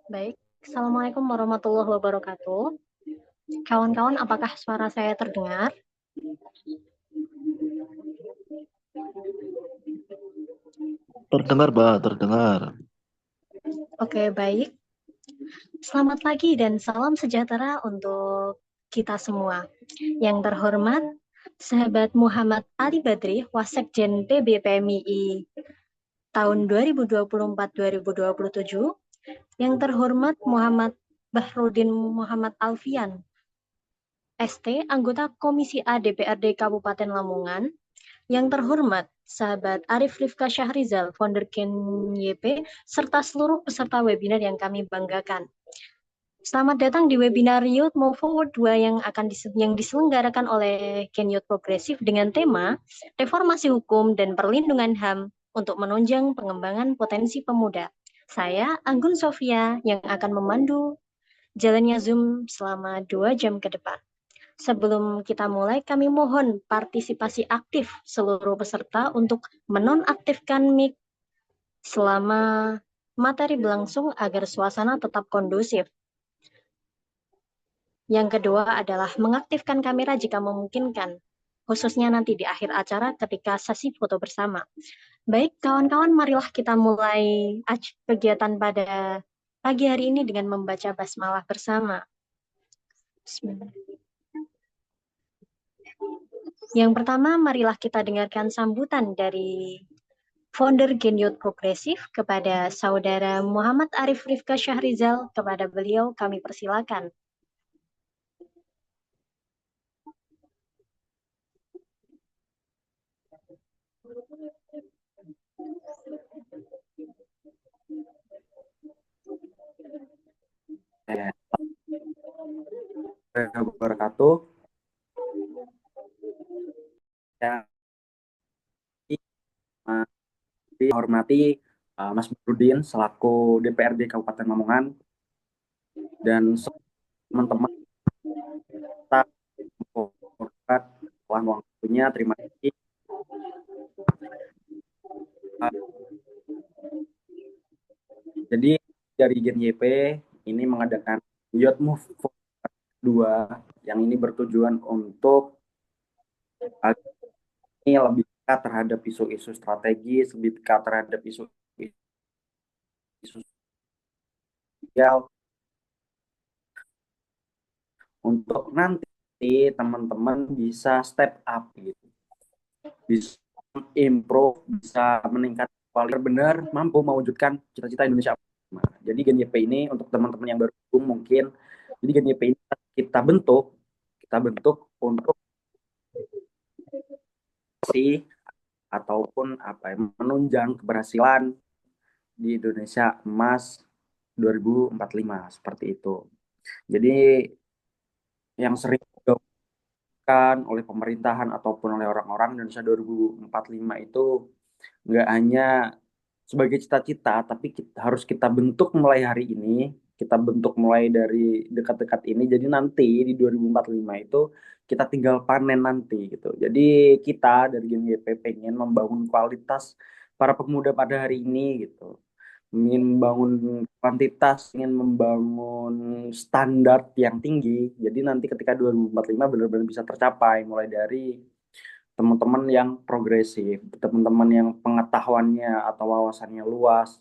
Baik, Assalamualaikum warahmatullahi wabarakatuh. Kawan-kawan, apakah suara saya terdengar? Terdengar, Mbak, terdengar. Oke, baik. Selamat pagi dan salam sejahtera untuk kita semua. Yang terhormat, sahabat Muhammad Ali Badri, Wasekjen PB PMII tahun 2024-2027. Yang terhormat Muhammad Bahrudin Muhammad Alfian, ST, anggota Komisi A DPRD Kabupaten Lamongan. Yang terhormat, sahabat Arif Rifka Syahrizal, founder Gen YP, serta seluruh peserta webinar yang kami banggakan. Selamat datang di webinar Youth Move Forward 2 yang diselenggarakan oleh Gen Youth Progresif dengan tema Reformasi Hukum dan Perlindungan HAM untuk menunjang pengembangan potensi pemuda. Saya, Anggun Sofia, yang akan memandu jalannya Zoom selama 2 jam ke depan. Sebelum kita mulai, kami mohon partisipasi aktif seluruh peserta untuk menonaktifkan mic selama materi berlangsung agar suasana tetap kondusif. Yang kedua adalah mengaktifkan kamera jika memungkinkan, khususnya nanti di akhir acara ketika sesi foto bersama. Baik, kawan-kawan, marilah kita mulai kegiatan pada pagi hari ini dengan membaca basmalah bersama. Bismillah. Yang pertama, marilah kita dengarkan sambutan dari founder Gen Youth Progresif kepada Saudara Muhammad Arif Rifka Syahrizal. Kepada beliau kami persilakan. Wabarakatuh. Yang dihormati Mas Burudin selaku DPRD Kabupaten Lamongan dan teman-teman kita telah waktunya. Terima kasih. Jadi dari Gen YP ini mengadakan Youth Move 2 yang ini bertujuan untuk ini lebih dekat terhadap isu-isu strategis, lebih dekat terhadap isu sosial untuk nanti teman-teman bisa step up gitu, bisa improve, bisa meningkat kualitas, benar mampu mewujudkan cita-cita Indonesia. Jadi Gen YP ini untuk teman-teman yang baru mungkin, jadi Gen YP ini kita bentuk untuk si ataupun menunjang keberhasilan di Indonesia Emas 2045 seperti itu. Jadi yang sering dilakukan oleh pemerintahan ataupun oleh orang-orang Indonesia 2045 itu nggak hanya sebagai cita-cita, tapi harus kita bentuk mulai hari ini, kita bentuk mulai dari dekat-dekat ini, jadi nanti di 2045 itu kita tinggal panen nanti gitu. Jadi kita dari Gen YP pengen membangun kualitas para pemuda pada hari ini gitu, ingin membangun kuantitas, ingin membangun standar yang tinggi. Jadi nanti ketika 2045 benar-benar bisa tercapai, mulai dari teman-teman yang progresif, teman-teman yang pengetahuannya atau wawasannya luas.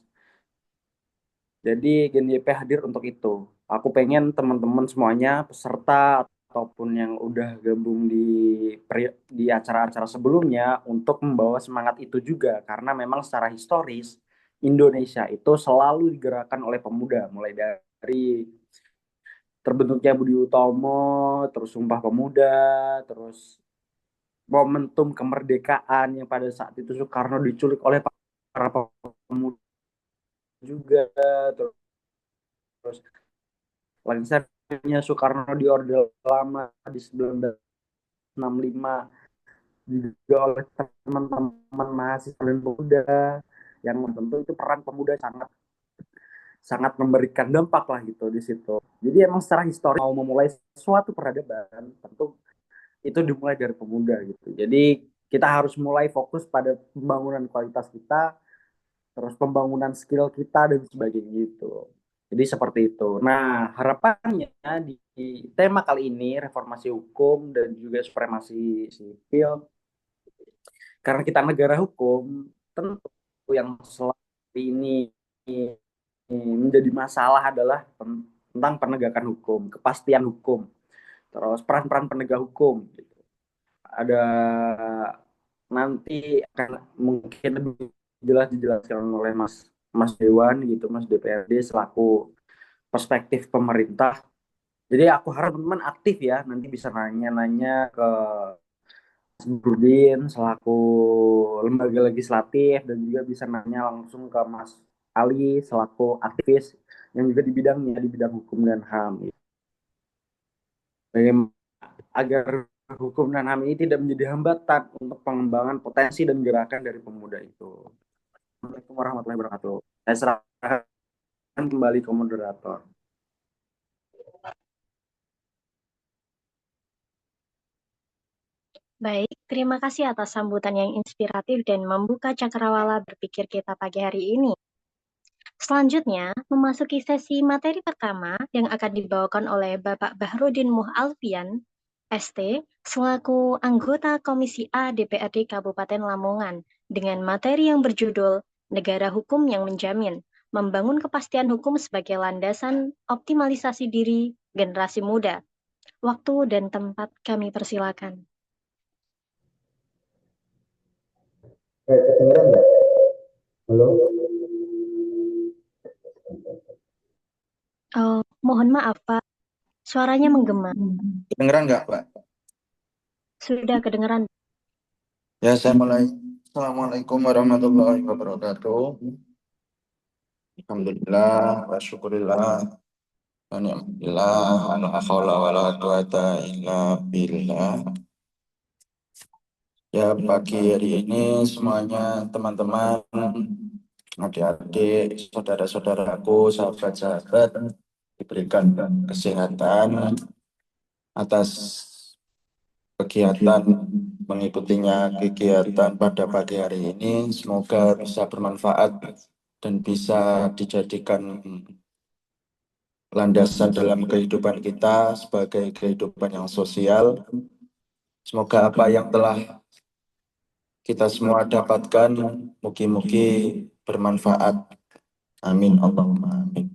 Jadi Gen YP hadir untuk itu. Aku pengen teman-teman semuanya, peserta ataupun yang udah gabung di acara-acara sebelumnya untuk membawa semangat itu juga. Karena memang secara historis, Indonesia itu selalu digerakkan oleh pemuda. Mulai dari terbentuknya Budi Utomo, terus Sumpah Pemuda, terus momentum kemerdekaan yang pada saat itu Soekarno diculik oleh para pemuda juga, terus lengsernya Soekarno di Orde Lama di 1965 juga oleh teman-teman mahasiswa dan pemuda, yang tentu itu peran pemuda sangat sangat memberikan dampak lah gitu di situ. Jadi emang secara histori mau memulai suatu peradaban tentu itu dimulai dari pemuda gitu. Jadi kita harus mulai fokus pada pembangunan kualitas kita, terus pembangunan skill kita dan sebagainya gitu. Jadi seperti itu. Nah, harapannya di tema kali ini reformasi hukum dan juga supremasi sipil, karena kita negara hukum, tentu yang selama ini menjadi masalah adalah tentang penegakan hukum, kepastian hukum, terus peran-peran penegak hukum. Gitu. Ada nanti akan mungkin lebih jelas dijelaskan oleh Mas Mas Dewan gitu, Mas DPRD selaku perspektif pemerintah. Jadi aku harap teman-teman aktif ya, nanti bisa nanya-nanya ke Mas Burudin selaku lembaga legislatif dan juga bisa nanya langsung ke Mas Ali selaku aktivis yang juga di bidangnya di bidang hukum dan HAM. Bagaimana agar hukum dan HAM ini tidak menjadi hambatan untuk pengembangan potensi dan gerakan dari pemuda itu. Assalamualaikum warahmatullahi wabarakatuh. Saya serahkan kembali ke moderator. Baik, terima kasih atas sambutan yang inspiratif dan membuka cakrawala berpikir kita pagi hari ini. Selanjutnya, memasuki sesi materi pertama yang akan dibawakan oleh Bapak Bahrudin Muhalfian, ST, selaku anggota Komisi A DPRD Kabupaten Lamongan, dengan materi yang berjudul Negara Hukum yang Menjamin, Membangun Kepastian Hukum sebagai Landasan Optimalisasi Diri Generasi Muda. Waktu dan tempat kami persilakan. Kedengeran nggak? Halo? Oh, mohon maaf, Pak. Suaranya menggema. Kedengeran nggak, Pak? Sudah kedengeran. Ya, saya mulai. Assalamualaikum warahmatullahi wabarakatuh. Alhamdulillah, wa syukurillah, wa ni'matillah, wa la haula wa la quwata illa billah. Ya, pagi hari ini semuanya teman-teman, adik-adik, saudara-saudaraku, sahabat-sahabat diberikan kesehatan atas kegiatan mengikutinya kegiatan pada pagi hari ini. Semoga bisa bermanfaat dan bisa dijadikan landasan dalam kehidupan kita sebagai kehidupan yang sosial. Semoga apa yang telah kita semua dapatkan mugi-mugi bermanfaat. Amin Allahumma amin.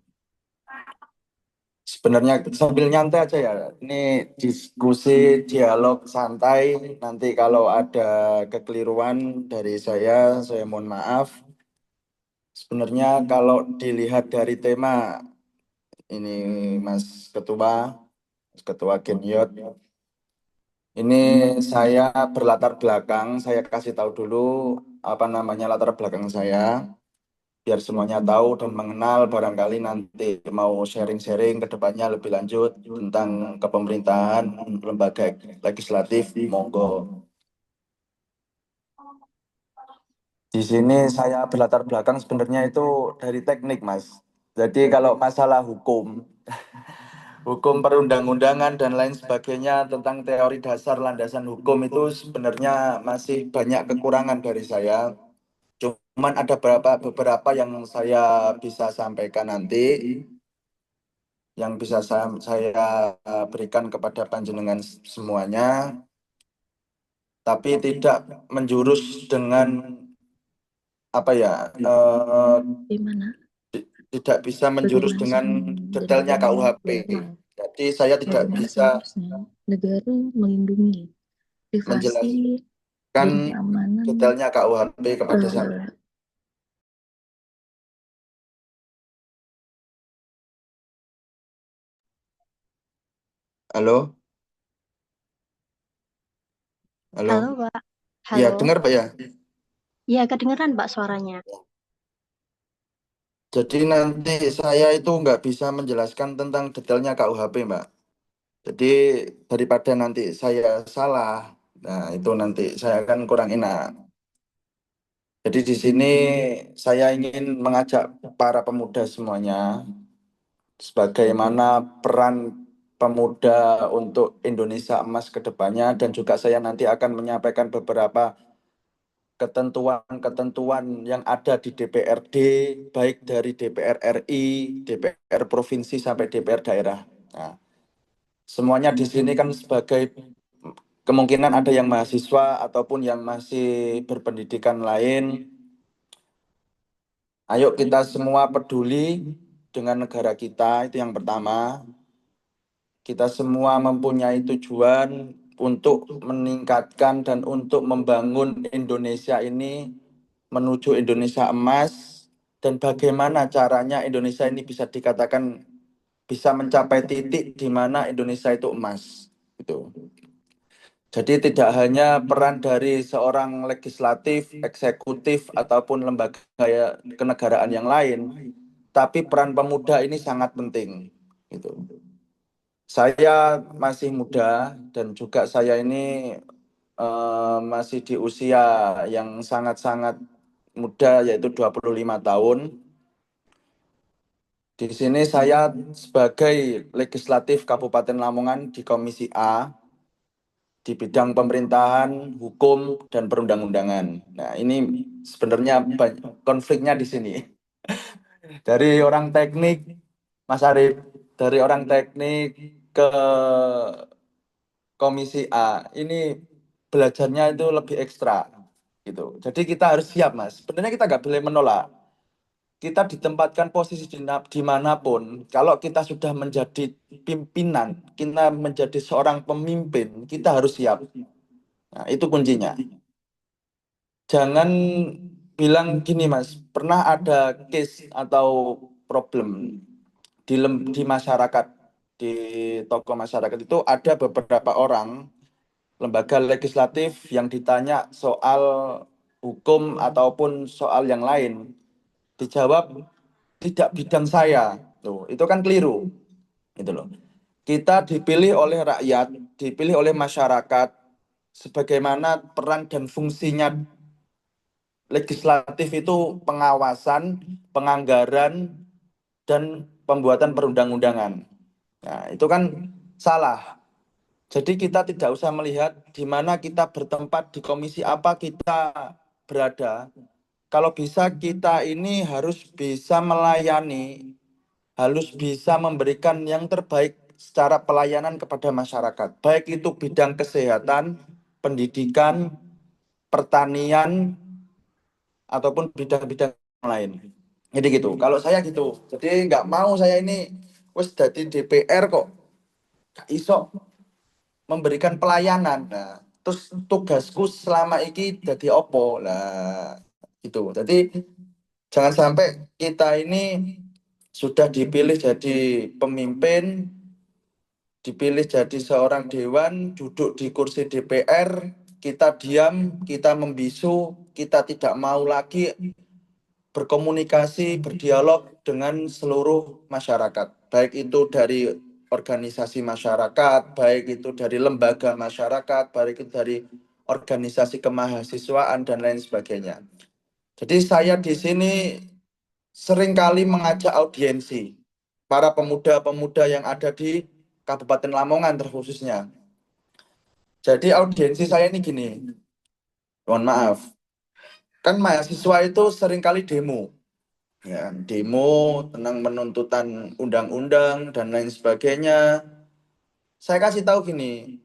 Sebenarnya sambil nyantai aja ya, ini diskusi dialog santai. Nanti kalau ada kekeliruan dari saya mohon maaf. Sebenarnya kalau dilihat dari tema ini Mas Ketua Genyot, ini saya berlatar belakang, saya kasih tahu dulu apa namanya latar belakang saya. Biar semuanya tahu dan mengenal, barangkali nanti mau sharing-sharing ke depannya lebih lanjut tentang kepemerintahan lembaga legislatif, monggo. Di sini saya berlatar belakang sebenarnya itu dari teknik, Mas. Jadi kalau masalah hukum, hukum perundang-undangan dan lain sebagainya tentang teori dasar landasan hukum itu sebenarnya masih banyak kekurangan dari saya. Cuman ada beberapa yang saya bisa sampaikan nanti, yang bisa saya berikan kepada panjenengan semuanya, tapi tidak menjurus dengan apa ya, tidak bisa menjurus dengan detailnya KUHP. Jadi saya tidak bisa negara melindungi privasi menjelaskan dan keamanan detailnya KUHP kepada saya. Halo? Halo? Halo, Pak. Iya, Halo. dengar Pak ya? Iya, kedengeran, Pak, suaranya. Jadi nanti saya itu nggak bisa menjelaskan tentang detailnya KUHP, Mbak. Jadi daripada nanti saya salah, nah itu nanti saya akan kurang enak. Jadi di sini saya ingin mengajak para pemuda semuanya, sebagaimana peran pemuda untuk Indonesia emas ke depannya, dan juga saya nanti akan menyampaikan beberapa ketentuan-ketentuan yang ada di DPRD, baik dari DPR RI, DPR provinsi sampai DPR daerah. Nah, semuanya di sini kan sebagai kemungkinan ada yang mahasiswa ataupun yang masih berpendidikan lain. Ayo kita semua peduli dengan negara kita, itu yang pertama. Kita semua mempunyai tujuan untuk meningkatkan dan untuk membangun Indonesia ini menuju Indonesia emas, dan bagaimana caranya Indonesia ini bisa dikatakan bisa mencapai titik di mana Indonesia itu emas. Gitu. Jadi tidak hanya peran dari seorang legislatif, eksekutif, ataupun lembaga kenegaraan yang lain, tapi peran pemuda ini sangat penting. Gitu. Saya masih muda dan juga saya ini masih di usia yang sangat-sangat muda, yaitu 25 tahun. Di sini saya sebagai legislatif Kabupaten Lamongan di Komisi A di bidang pemerintahan, hukum, dan perundang-undangan. Nah, ini sebenarnya konfliknya di sini. Dari orang teknik, Mas Arief, dari orang teknik ke Komisi A, ini belajarnya itu lebih ekstra. Gitu. Jadi kita harus siap, Mas. Sebenarnya kita nggak boleh menolak. Kita ditempatkan posisi dimanapun, kalau kita sudah menjadi pimpinan, kita menjadi seorang pemimpin, kita harus siap. Nah, itu kuncinya. Jangan bilang gini, Mas, pernah ada case atau problem di masyarakat, di tokoh masyarakat itu ada beberapa orang lembaga legislatif yang ditanya soal hukum ataupun soal yang lain, dijawab tidak bidang saya. Tuh, itu kan keliru. Gitu loh. Kita dipilih oleh rakyat, dipilih oleh masyarakat, sebagaimana peran dan fungsinya legislatif itu pengawasan, penganggaran, dan pembuatan perundang-undangan. Nah, itu kan salah. Jadi kita tidak usah melihat di mana kita bertempat, di komisi apa kita berada. Kalau bisa kita ini harus bisa melayani, harus bisa memberikan yang terbaik secara pelayanan kepada masyarakat. Baik itu bidang kesehatan, pendidikan, pertanian, ataupun bidang-bidang lain. Jadi gitu. Kalau saya gitu. Jadi nggak mau saya ini wes jadi DPR kok gak iso memberikan pelayanan. Nah, terus tugasku selama ini jadi opo lah gitu. Jadi jangan sampai kita ini sudah dipilih jadi pemimpin, dipilih jadi seorang dewan, duduk di kursi DPR, kita diam, kita membisu, kita tidak mau lagi berkomunikasi, berdialog dengan seluruh masyarakat, baik itu dari organisasi masyarakat, baik itu dari lembaga masyarakat, baik itu dari organisasi kemahasiswaan dan lain sebagainya. Jadi saya di sini seringkali mengajak audiensi para pemuda-pemuda yang ada di Kabupaten Lamongan terkhususnya. Jadi audiensi saya ini gini, mohon maaf, kan mahasiswa itu seringkali demo. Ya, demo tentang penuntutan undang-undang dan lain sebagainya. Saya kasih tahu gini,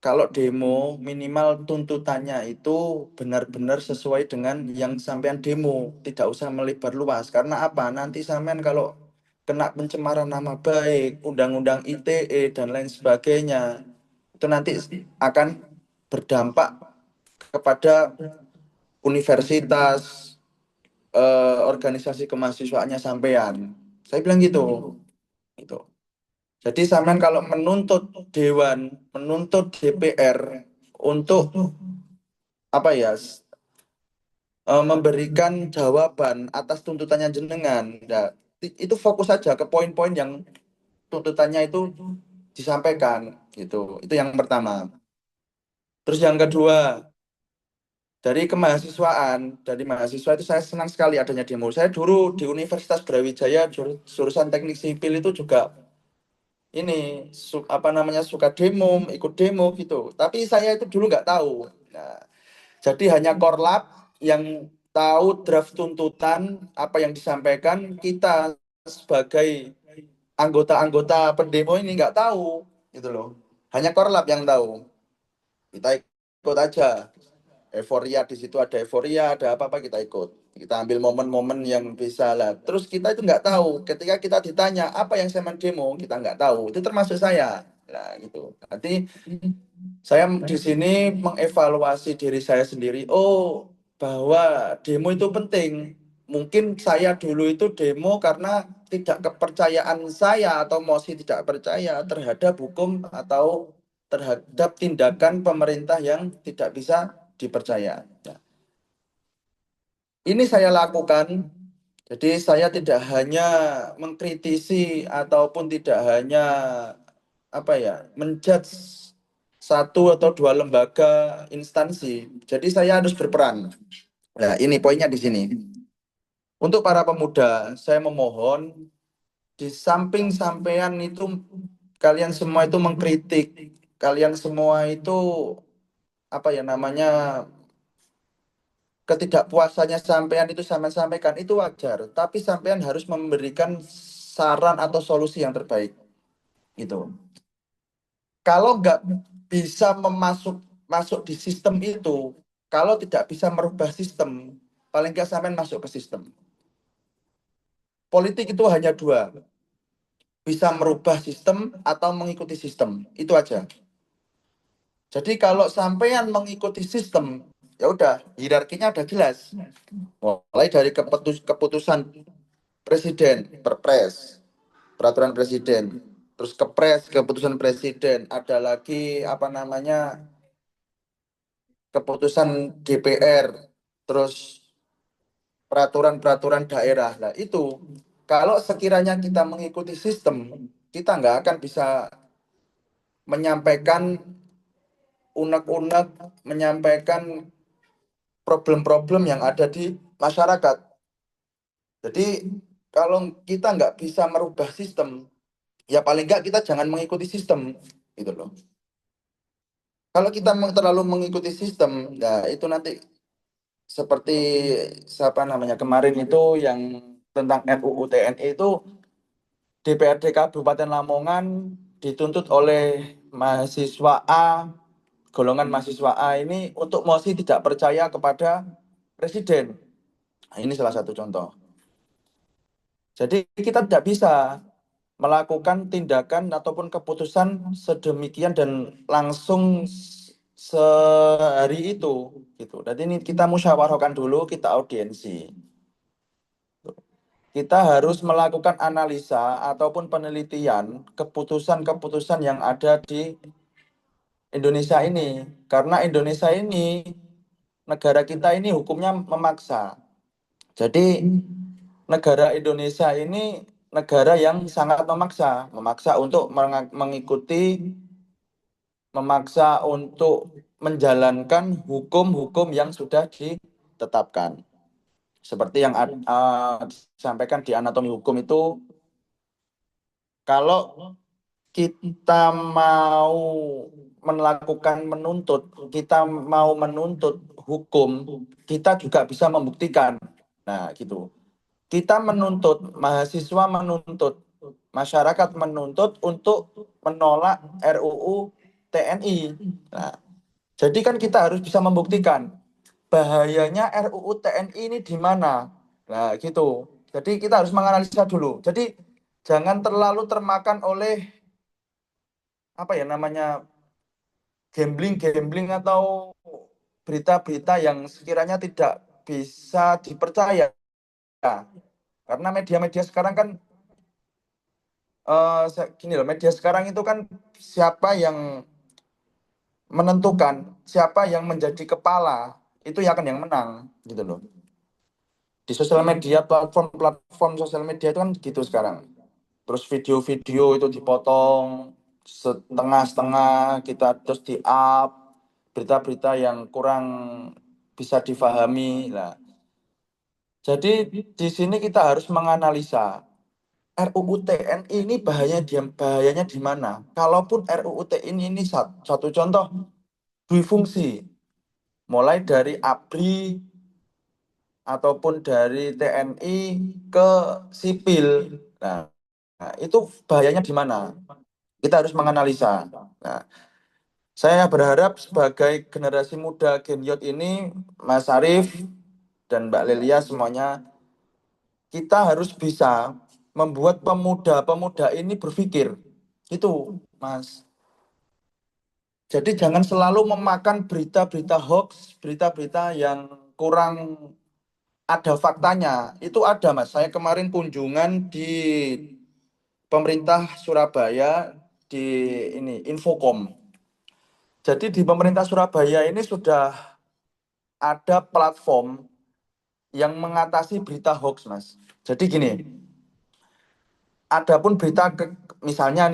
kalau demo minimal tuntutannya itu benar-benar sesuai dengan yang sampean demo, tidak usah melebar luas. Karena apa? Nanti sampean kalau kena pencemaran nama baik, undang-undang ITE dan lain sebagainya, itu nanti akan berdampak kepada universitas, organisasi kemahasiswaannya sampean. Saya bilang gitu. Gitu. Jadi sampean kalau menuntut dewan, menuntut DPR untuk apa ya, memberikan jawaban atas tuntutannya jenengan. Nah, itu fokus saja ke poin-poin yang tuntutannya itu disampaikan gitu. Itu yang pertama. Terus yang kedua, dari kemahasiswaan, dari mahasiswa itu saya senang sekali adanya demo. Saya dulu di Universitas Brawijaya jurusan teknik sipil itu juga ini suka demo, ikut demo gitu. Tapi saya itu dulu nggak tahu. Nah, jadi hanya Korlap yang tahu draft tuntutan apa yang disampaikan, kita sebagai anggota-anggota pendemo ini nggak tahu gitu loh. Hanya Korlap yang tahu. Kita ikut aja. Euforia, di situ ada euforia, ada apa-apa kita ikut. Kita ambil momen-momen yang bisa lah. Terus kita itu nggak tahu. Ketika kita ditanya apa yang saya demo, kita nggak tahu. Itu termasuk saya. Nah gitu. Nanti saya di sini mengevaluasi diri saya sendiri. Oh, bahwa demo itu penting. Mungkin saya dulu itu demo karena tidak kepercayaan saya atau masih tidak percaya terhadap hukum atau terhadap tindakan pemerintah yang tidak bisa dipercaya. Nah, ini saya lakukan. Jadi saya tidak hanya mengkritisi ataupun tidak hanya menjudge satu atau dua lembaga instansi. Jadi saya harus berperan. Nah, ini poinnya di sini. Untuk para pemuda, saya memohon di samping sampean itu kalian semua itu mengkritik, kalian semua itu ketidakpuasannya sampean itu sampean sampaikan itu wajar, tapi sampean harus memberikan saran atau solusi yang terbaik gitu. Kalau nggak bisa masuk di sistem itu, kalau tidak bisa merubah sistem, paling nggak sampean masuk ke sistem. Politik itu hanya dua, bisa merubah sistem atau mengikuti sistem, itu aja. Jadi kalau sampean mengikuti sistem, ya udah hierarkinya udah jelas. Mulai dari keputusan presiden, perpres, peraturan presiden, terus kepres, keputusan presiden, ada lagi keputusan DPR, terus peraturan-peraturan daerah. Nah itu kalau sekiranya kita mengikuti sistem, kita nggak akan bisa menyampaikan unek-unek, menyampaikan problem-problem yang ada di masyarakat. Jadi kalau kita nggak bisa merubah sistem, ya paling nggak kita jangan mengikuti sistem, gitu loh. Kalau kita terlalu mengikuti sistem, ya itu nanti seperti kemarin itu yang tentang RUU TNI itu DPRD Kabupaten Lamongan dituntut oleh mahasiswa A, golongan mahasiswa A ini untuk mosi tidak percaya kepada presiden. Nah, ini salah satu contoh. Jadi kita tidak bisa melakukan tindakan ataupun keputusan sedemikian dan langsung sehari itu gitu. Jadi ini kita musyawarahkan dulu, kita audiensi. Kita harus melakukan analisa ataupun penelitian keputusan-keputusan yang ada di Indonesia ini. Karena Indonesia ini, negara kita ini hukumnya memaksa. Jadi negara Indonesia ini negara yang sangat memaksa untuk memaksa untuk menjalankan hukum-hukum yang sudah ditetapkan. Seperti yang disampaikan di anatomi hukum itu, kalau kita mau kita mau menuntut hukum, kita juga bisa membuktikan. Nah, gitu. Kita menuntut, mahasiswa menuntut, masyarakat menuntut untuk menolak RUU TNI. Nah, jadi kan kita harus bisa membuktikan bahayanya RUU TNI ini di mana. Nah, gitu. Jadi kita harus menganalisa dulu. Jadi jangan terlalu termakan oleh gambling atau berita-berita yang sekiranya tidak bisa dipercaya. Karena media-media sekarang kan media sekarang itu kan siapa yang menentukan, siapa yang menjadi kepala, itu yang menang, gitu loh. Di sosial media, platform sosial media itu kan gitu sekarang. Terus video-video itu dipotong setengah-setengah, kita terus di-up, berita-berita yang kurang bisa difahami. Nah, jadi di sini kita harus menganalisa RUU TNI ini bahayanya di mana? Kalaupun RUU TNI ini satu contoh dui-fungsi, mulai dari ABRI ataupun dari TNI ke sipil. Nah, itu bahayanya di mana? Kita harus menganalisa. Nah, saya berharap sebagai generasi muda Genyot ini, Mas Arief dan Mbak Lelia semuanya, kita harus bisa membuat pemuda-pemuda ini berpikir. Itu, Mas. Jadi jangan selalu memakan berita-berita hoax, berita-berita yang kurang ada faktanya. Itu ada, Mas. Saya kemarin kunjungan di pemerintah Surabaya di ini Infokom. Jadi di pemerintah Surabaya ini sudah ada platform yang mengatasi berita hoax, Mas. Jadi gini, adapun berita misalnya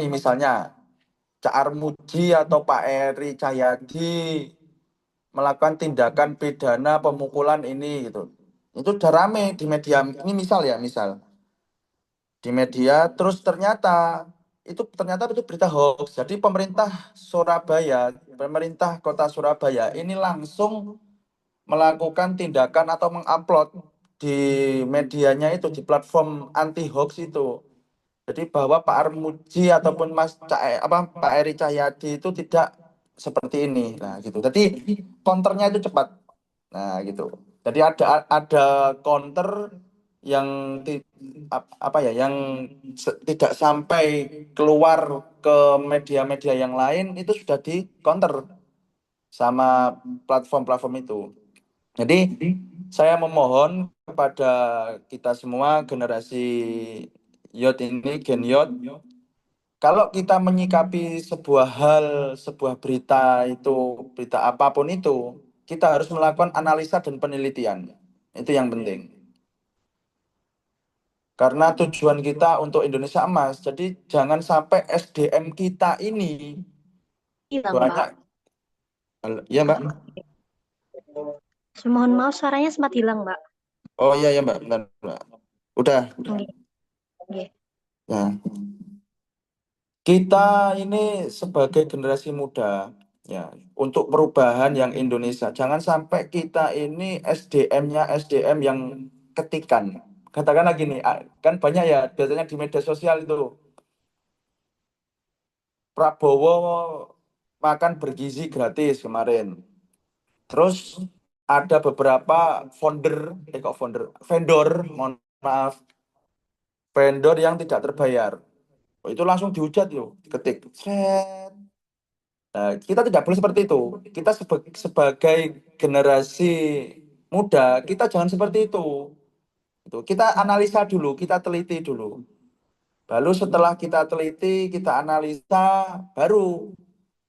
Cak Armuji atau Pak Eri Cahyadi melakukan tindakan pidana pemukulan ini gitu. Itu udah rame di media. Ini misal di media, terus ternyata itu berita hoax. Jadi pemerintah Kota Surabaya ini langsung melakukan tindakan atau mengupload di medianya itu, di platform anti hoax itu. Jadi bahwa Pak Armuji ataupun Pak Eri Cahyadi itu tidak seperti ini. Nah, gitu. Jadi counternya itu cepat. Nah, gitu. Jadi ada counter yang yang tidak sampai keluar ke media-media yang lain, itu sudah di counter sama platform-platform itu. Jadi saya memohon kepada kita semua generasi Yot ini, Gen Yot, kalau kita menyikapi sebuah berita itu, berita apapun itu, kita harus melakukan analisa dan penelitian. Itu yang penting. Karena tujuan kita untuk Indonesia emas, jadi jangan sampai SDM kita ini Hilang, banyak. Pak. Ya, Mbak. Mohon maaf, suaranya sempat hilang, Mbak. Oh iya ya, Mbak. Bentar, Mbak. Udah. Oke. Oke. Nah, kita ini sebagai generasi muda, ya, untuk perubahan yang Indonesia, jangan sampai kita ini SDM-nya SDM yang ketikan. Katakanlah gini, kan banyak ya biasanya di media sosial itu Prabowo makan bergizi gratis kemarin. Terus ada beberapa vendor, mohon maaf, vendor yang tidak terbayar. Itu langsung dihujat loh, ketik. Nah, kita tidak boleh seperti itu. Kita sebagai generasi muda, kita jangan seperti itu. Kita analisa dulu, kita teliti dulu. Lalu setelah kita teliti, kita analisa, baru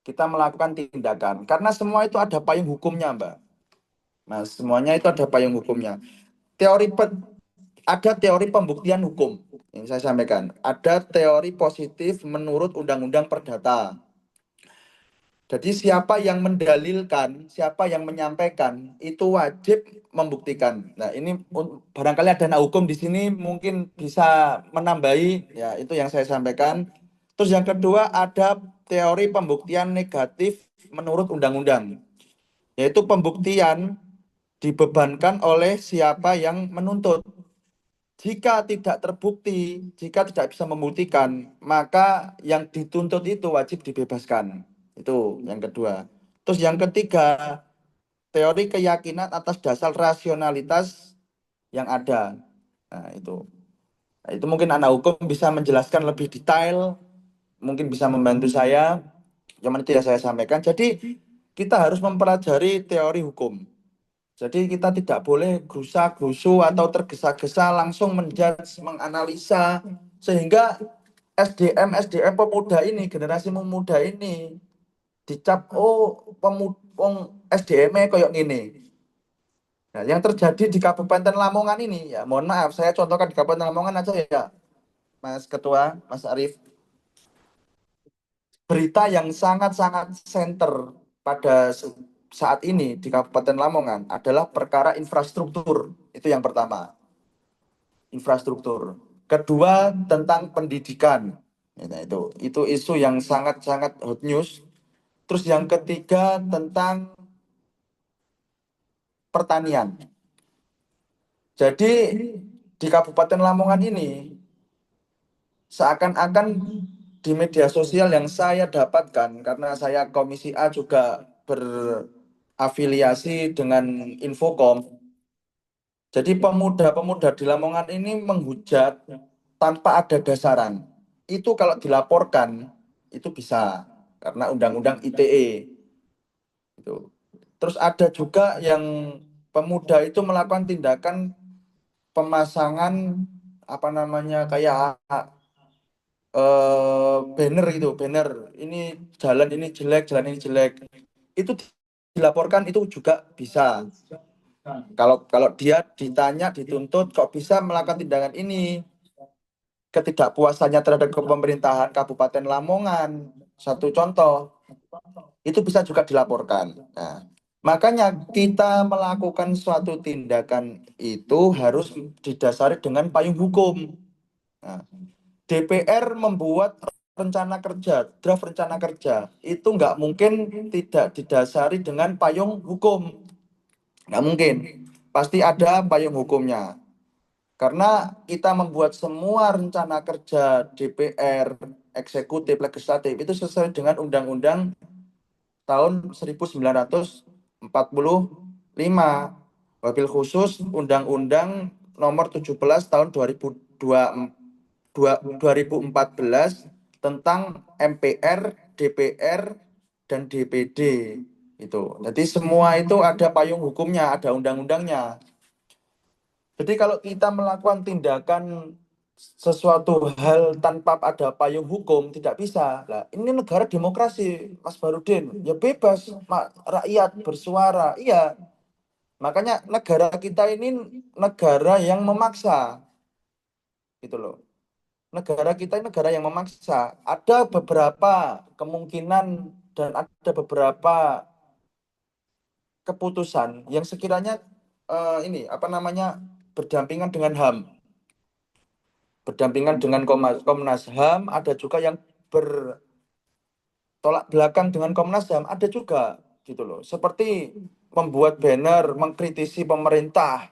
kita melakukan tindakan. Karena semua itu ada payung hukumnya, Mbak. Nah, semuanya itu ada payung hukumnya. Ada teori pembuktian hukum yang saya sampaikan. Ada teori positif menurut Undang-Undang Perdata. Jadi siapa yang mendalilkan, siapa yang menyampaikan, itu wajib membuktikan. Nah, ini barangkali ada anak hukum di sini mungkin bisa menambahi, ya itu yang saya sampaikan. Terus yang kedua ada teori pembuktian negatif menurut undang-undang, yaitu pembuktian dibebankan oleh siapa yang menuntut. Jika tidak terbukti, jika tidak bisa membuktikan, maka yang dituntut itu wajib dibebaskan. Itu yang kedua. Terus yang ketiga, teori keyakinan atas dasar rasionalitas yang ada. Nah, itu. Nah, itu mungkin anak hukum bisa menjelaskan lebih detail, mungkin bisa membantu saya. Yang itu yang saya sampaikan. Jadi kita harus mempelajari teori hukum. Jadi kita tidak boleh gerusa-gerusu atau tergesa-gesa langsung menjudge, menganalisa, sehingga SDM pemuda ini, generasi pemuda ini dicap SDM-nya kayak gini. Nah, yang terjadi di Kabupaten Lamongan ini, ya mohon maaf, saya contohkan di Kabupaten Lamongan aja ya, Mas Ketua, Mas Arief. Berita yang sangat-sangat center pada saat ini di Kabupaten Lamongan adalah perkara infrastruktur. Itu yang pertama, infrastruktur. Kedua, tentang pendidikan. Nah, itu isu yang sangat-sangat hot news. Terus yang ketiga tentang pertanian. Jadi di Kabupaten Lamongan ini seakan-akan di media sosial yang saya dapatkan, karena saya Komisi A juga berafiliasi dengan Infocom. Jadi pemuda-pemuda di Lamongan ini menghujat tanpa ada dasaran. Itu kalau dilaporkan itu bisa karena Undang-Undang ITE. Itu. Terus ada juga yang pemuda itu melakukan tindakan pemasangan apa namanya kayak banner gitu, banner ini jalan ini jelek. Itu dilaporkan itu juga bisa. Kalau dia ditanya, dituntut kok bisa melakukan tindakan ini, ketidakpuasannya terhadap pemerintahan Kabupaten Lamongan, satu contoh, itu bisa juga dilaporkan. Nah, makanya kita melakukan suatu tindakan itu harus didasari dengan payung hukum. Nah, DPR membuat draft rencana kerja, itu nggak mungkin tidak didasari dengan payung hukum. Nggak mungkin. Pasti ada payung hukumnya. Karena kita membuat semua rencana kerja DPR, eksekutif, legislatif, itu sesuai dengan Undang-Undang tahun 1945. Wabil khusus Undang-Undang nomor 17 tahun 2014 tentang MPR, DPR, dan DPD. Itu. Jadi semua itu ada payung hukumnya, ada undang-undangnya. Jadi kalau kita melakukan tindakan sesuatu hal tanpa ada payung hukum tidak bisa. Lah, ini negara demokrasi, Mas Barudin. Ya bebas, rakyat bersuara. Iya. Makanya negara kita ini negara yang memaksa. Gitu loh. Negara kita ini negara yang memaksa. Ada beberapa kemungkinan dan ada beberapa keputusan yang sekiranya ini apa namanya berdampingan dengan HAM. Berdampingan dengan Komnas HAM, ada juga yang bertolak belakang dengan Komnas HAM, ada juga gitu loh. Seperti membuat banner mengkritisi pemerintah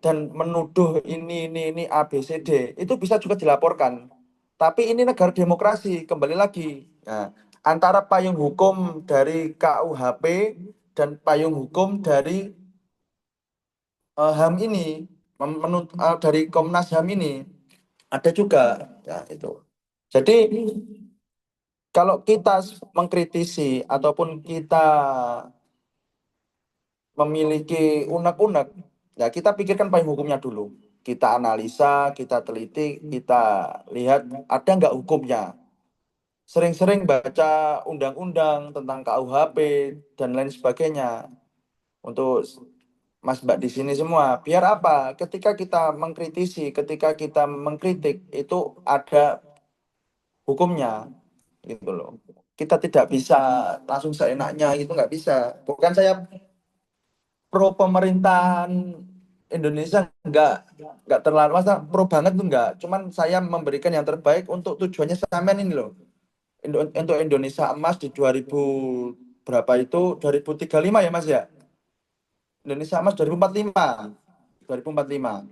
dan menuduh ini ABCD, itu bisa juga dilaporkan. Tapi ini negara demokrasi, kembali lagi. Nah, antara payung hukum dari KUHP dan payung hukum dari HAM ini, dari Komnas HAM ini, ada juga. Ya, itu. Jadi kalau kita mengkritisi ataupun kita memiliki unek-unek, ya kita pikirkan payung hukumnya dulu. Kita analisa, kita teliti, kita lihat ada nggak hukumnya. Sering-sering baca undang-undang tentang KUHP dan lain sebagainya. Untuk Mas Mbak di sini semua, biar apa? Ketika kita mengkritisi, ketika kita mengkritik, itu ada hukumnya. Gitu loh. Kita tidak bisa langsung seenaknya, itu nggak bisa. Bukan saya pro pemerintahan Indonesia, nggak terlalu masa pro banget tuh nggak. Cuman saya memberikan yang terbaik untuk tujuannya sampean ini loh. Untuk Indonesia emas di 2000 berapa itu 2035 ya Mas ya. Indonesia emas 2045. 2045.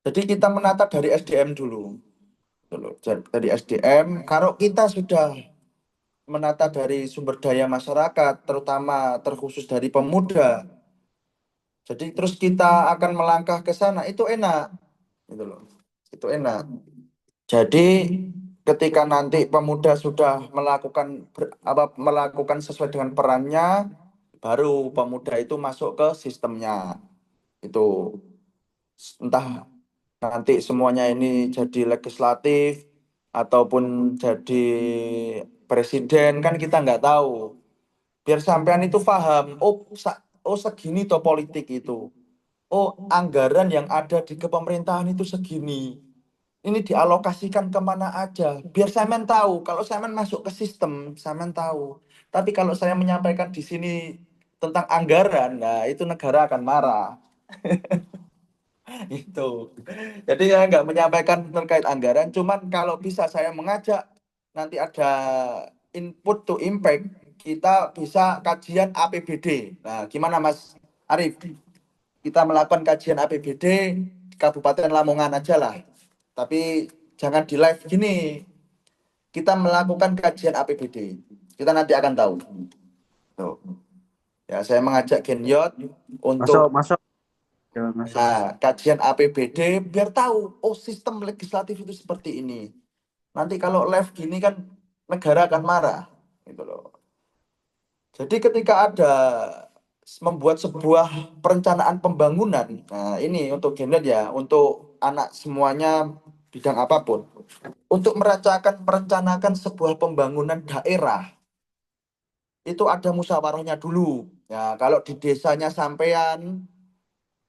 Jadi kita menata dari SDM dulu. Dari SDM, kalau kita sudah menata dari sumber daya masyarakat, terutama terkhusus dari pemuda. Jadi terus kita akan melangkah ke sana, itu enak. Gitu loh. Itu enak. Jadi ketika nanti pemuda sudah melakukan sesuai dengan perannya, baru pemuda itu masuk ke sistemnya. Itu entah nanti semuanya ini jadi legislatif ataupun jadi presiden kan kita nggak tahu. Biar sampean itu paham, oh segini toh politik itu. Oh anggaran yang ada di kepemerintahan itu segini. Ini dialokasikan kemana aja. Biar sampean tahu, kalau sampean masuk ke sistem, sampean tahu. Tapi kalau saya menyampaikan di sini tentang anggaran, nah itu negara akan marah. Itu. Jadi saya nggak menyampaikan terkait anggaran, cuman kalau bisa saya mengajak nanti ada input to impact, kita bisa kajian APBD. Nah, gimana Mas Arif? Kita melakukan kajian APBD di Kabupaten Lamongan aja lah. Tapi jangan di live gini. Kita melakukan kajian APBD. Kita nanti akan tahu. Tuh. Ya, saya mengajak Genyot untuk Masuk. Jangan masuk. kajian APBD biar tahu, oh sistem legislatif itu seperti ini. Nanti kalau live gini kan negara akan marah, gitu loh. Jadi ketika ada membuat sebuah perencanaan pembangunan, nah ini untuk Genet ya, untuk anak semuanya bidang apapun, untuk merencanakan sebuah pembangunan daerah, itu ada musyawarahnya dulu. Ya, kalau di desanya sampean,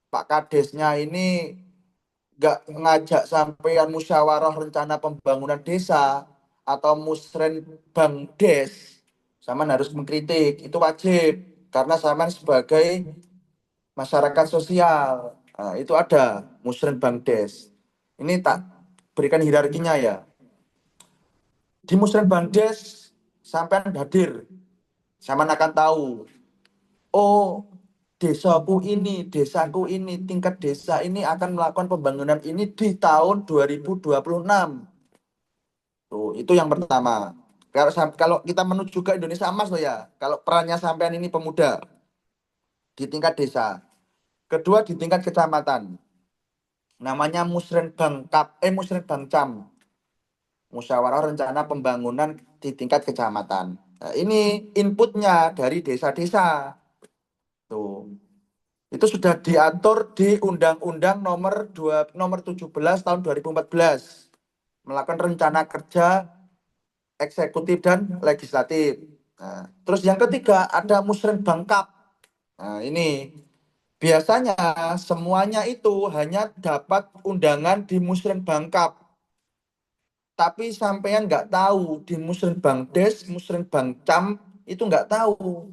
Pak Kadesnya ini nggak ngajak sampean musyawarah rencana pembangunan desa atau musrenbang des, sampean harus mengkritik, itu wajib karena sampean sebagai masyarakat sosial. Nah, itu ada musrenbang des. Ini tak berikan hierarkinya ya. Di musrenbang des sampean hadir, sampean akan tahu, oh desaku ini, tingkat desa ini akan melakukan pembangunan ini di tahun 2026. Tuh, itu yang pertama. Kalau kita menuju ke Indonesia Emas loh ya, kalau perannya sampean ini pemuda di tingkat desa. Kedua di tingkat kecamatan. Namanya Musrenbang Cam. Musyawarah Rencana Pembangunan di tingkat kecamatan. Nah, ini inputnya dari desa-desa. Tuh. Itu sudah diatur di Undang-Undang nomor 17 tahun 2014. Melakukan rencana kerja eksekutif dan legislatif. Nah, terus yang ketiga ada musrenbang kap. Nah, ini biasanya semuanya itu hanya dapat undangan di musrenbang kap. Tapi sampean nggak tahu di musrenbang des, musrenbang cam itu nggak tahu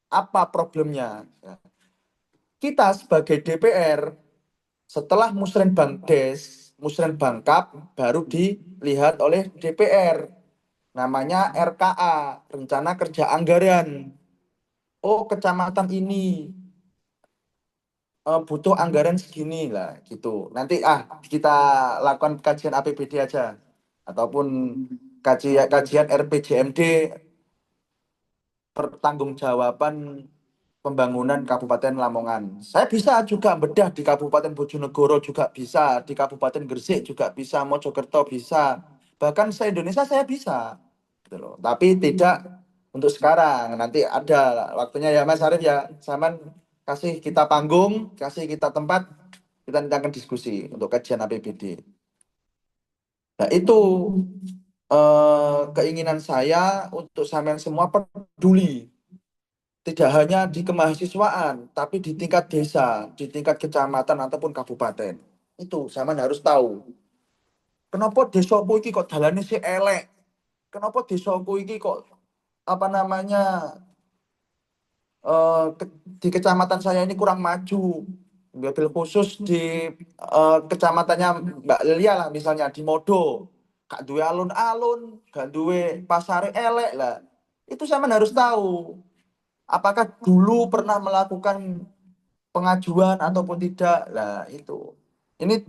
apa problemnya. Ya. Kita sebagai DPR setelah musrenbang des, musrenbang kap baru dilihat oleh DPR. Namanya RKA, Rencana Kerja Anggaran. Oh, kecamatan ini butuh anggaran segini lah, gitu. Nanti kita lakukan kajian APBD aja, ataupun kajian RPJMD, pertanggungjawaban pembangunan Kabupaten Lamongan. Saya bisa juga bedah di Kabupaten Bojonegoro juga bisa, di Kabupaten Gresik juga bisa, Mojokerto bisa, bahkan se-Indonesia saya bisa. Gitu loh. Tapi tidak untuk sekarang. Nanti ada waktunya ya Mas Arif ya. Saman kasih kita panggung, kasih kita tempat, kita nanti akan diskusi untuk kajian APBD. Nah itu keinginan saya untuk sampean semua peduli. Tidak hanya di kemahasiswaan, tapi di tingkat desa, di tingkat kecamatan ataupun kabupaten. Itu sampean harus tahu. Kenapa desaku iki kok dalane sih elek? Kenapa desaku iki kok apa namanya di kecamatan saya ini kurang maju. Mobil khusus di kecamatannya Mbak Lilia lah misalnya di Modo, gak duwe alun-alun, gak duwe pasar elek lah. Itu sampean harus tahu. Apakah dulu pernah melakukan pengajuan ataupun tidak? Lah itu. Ini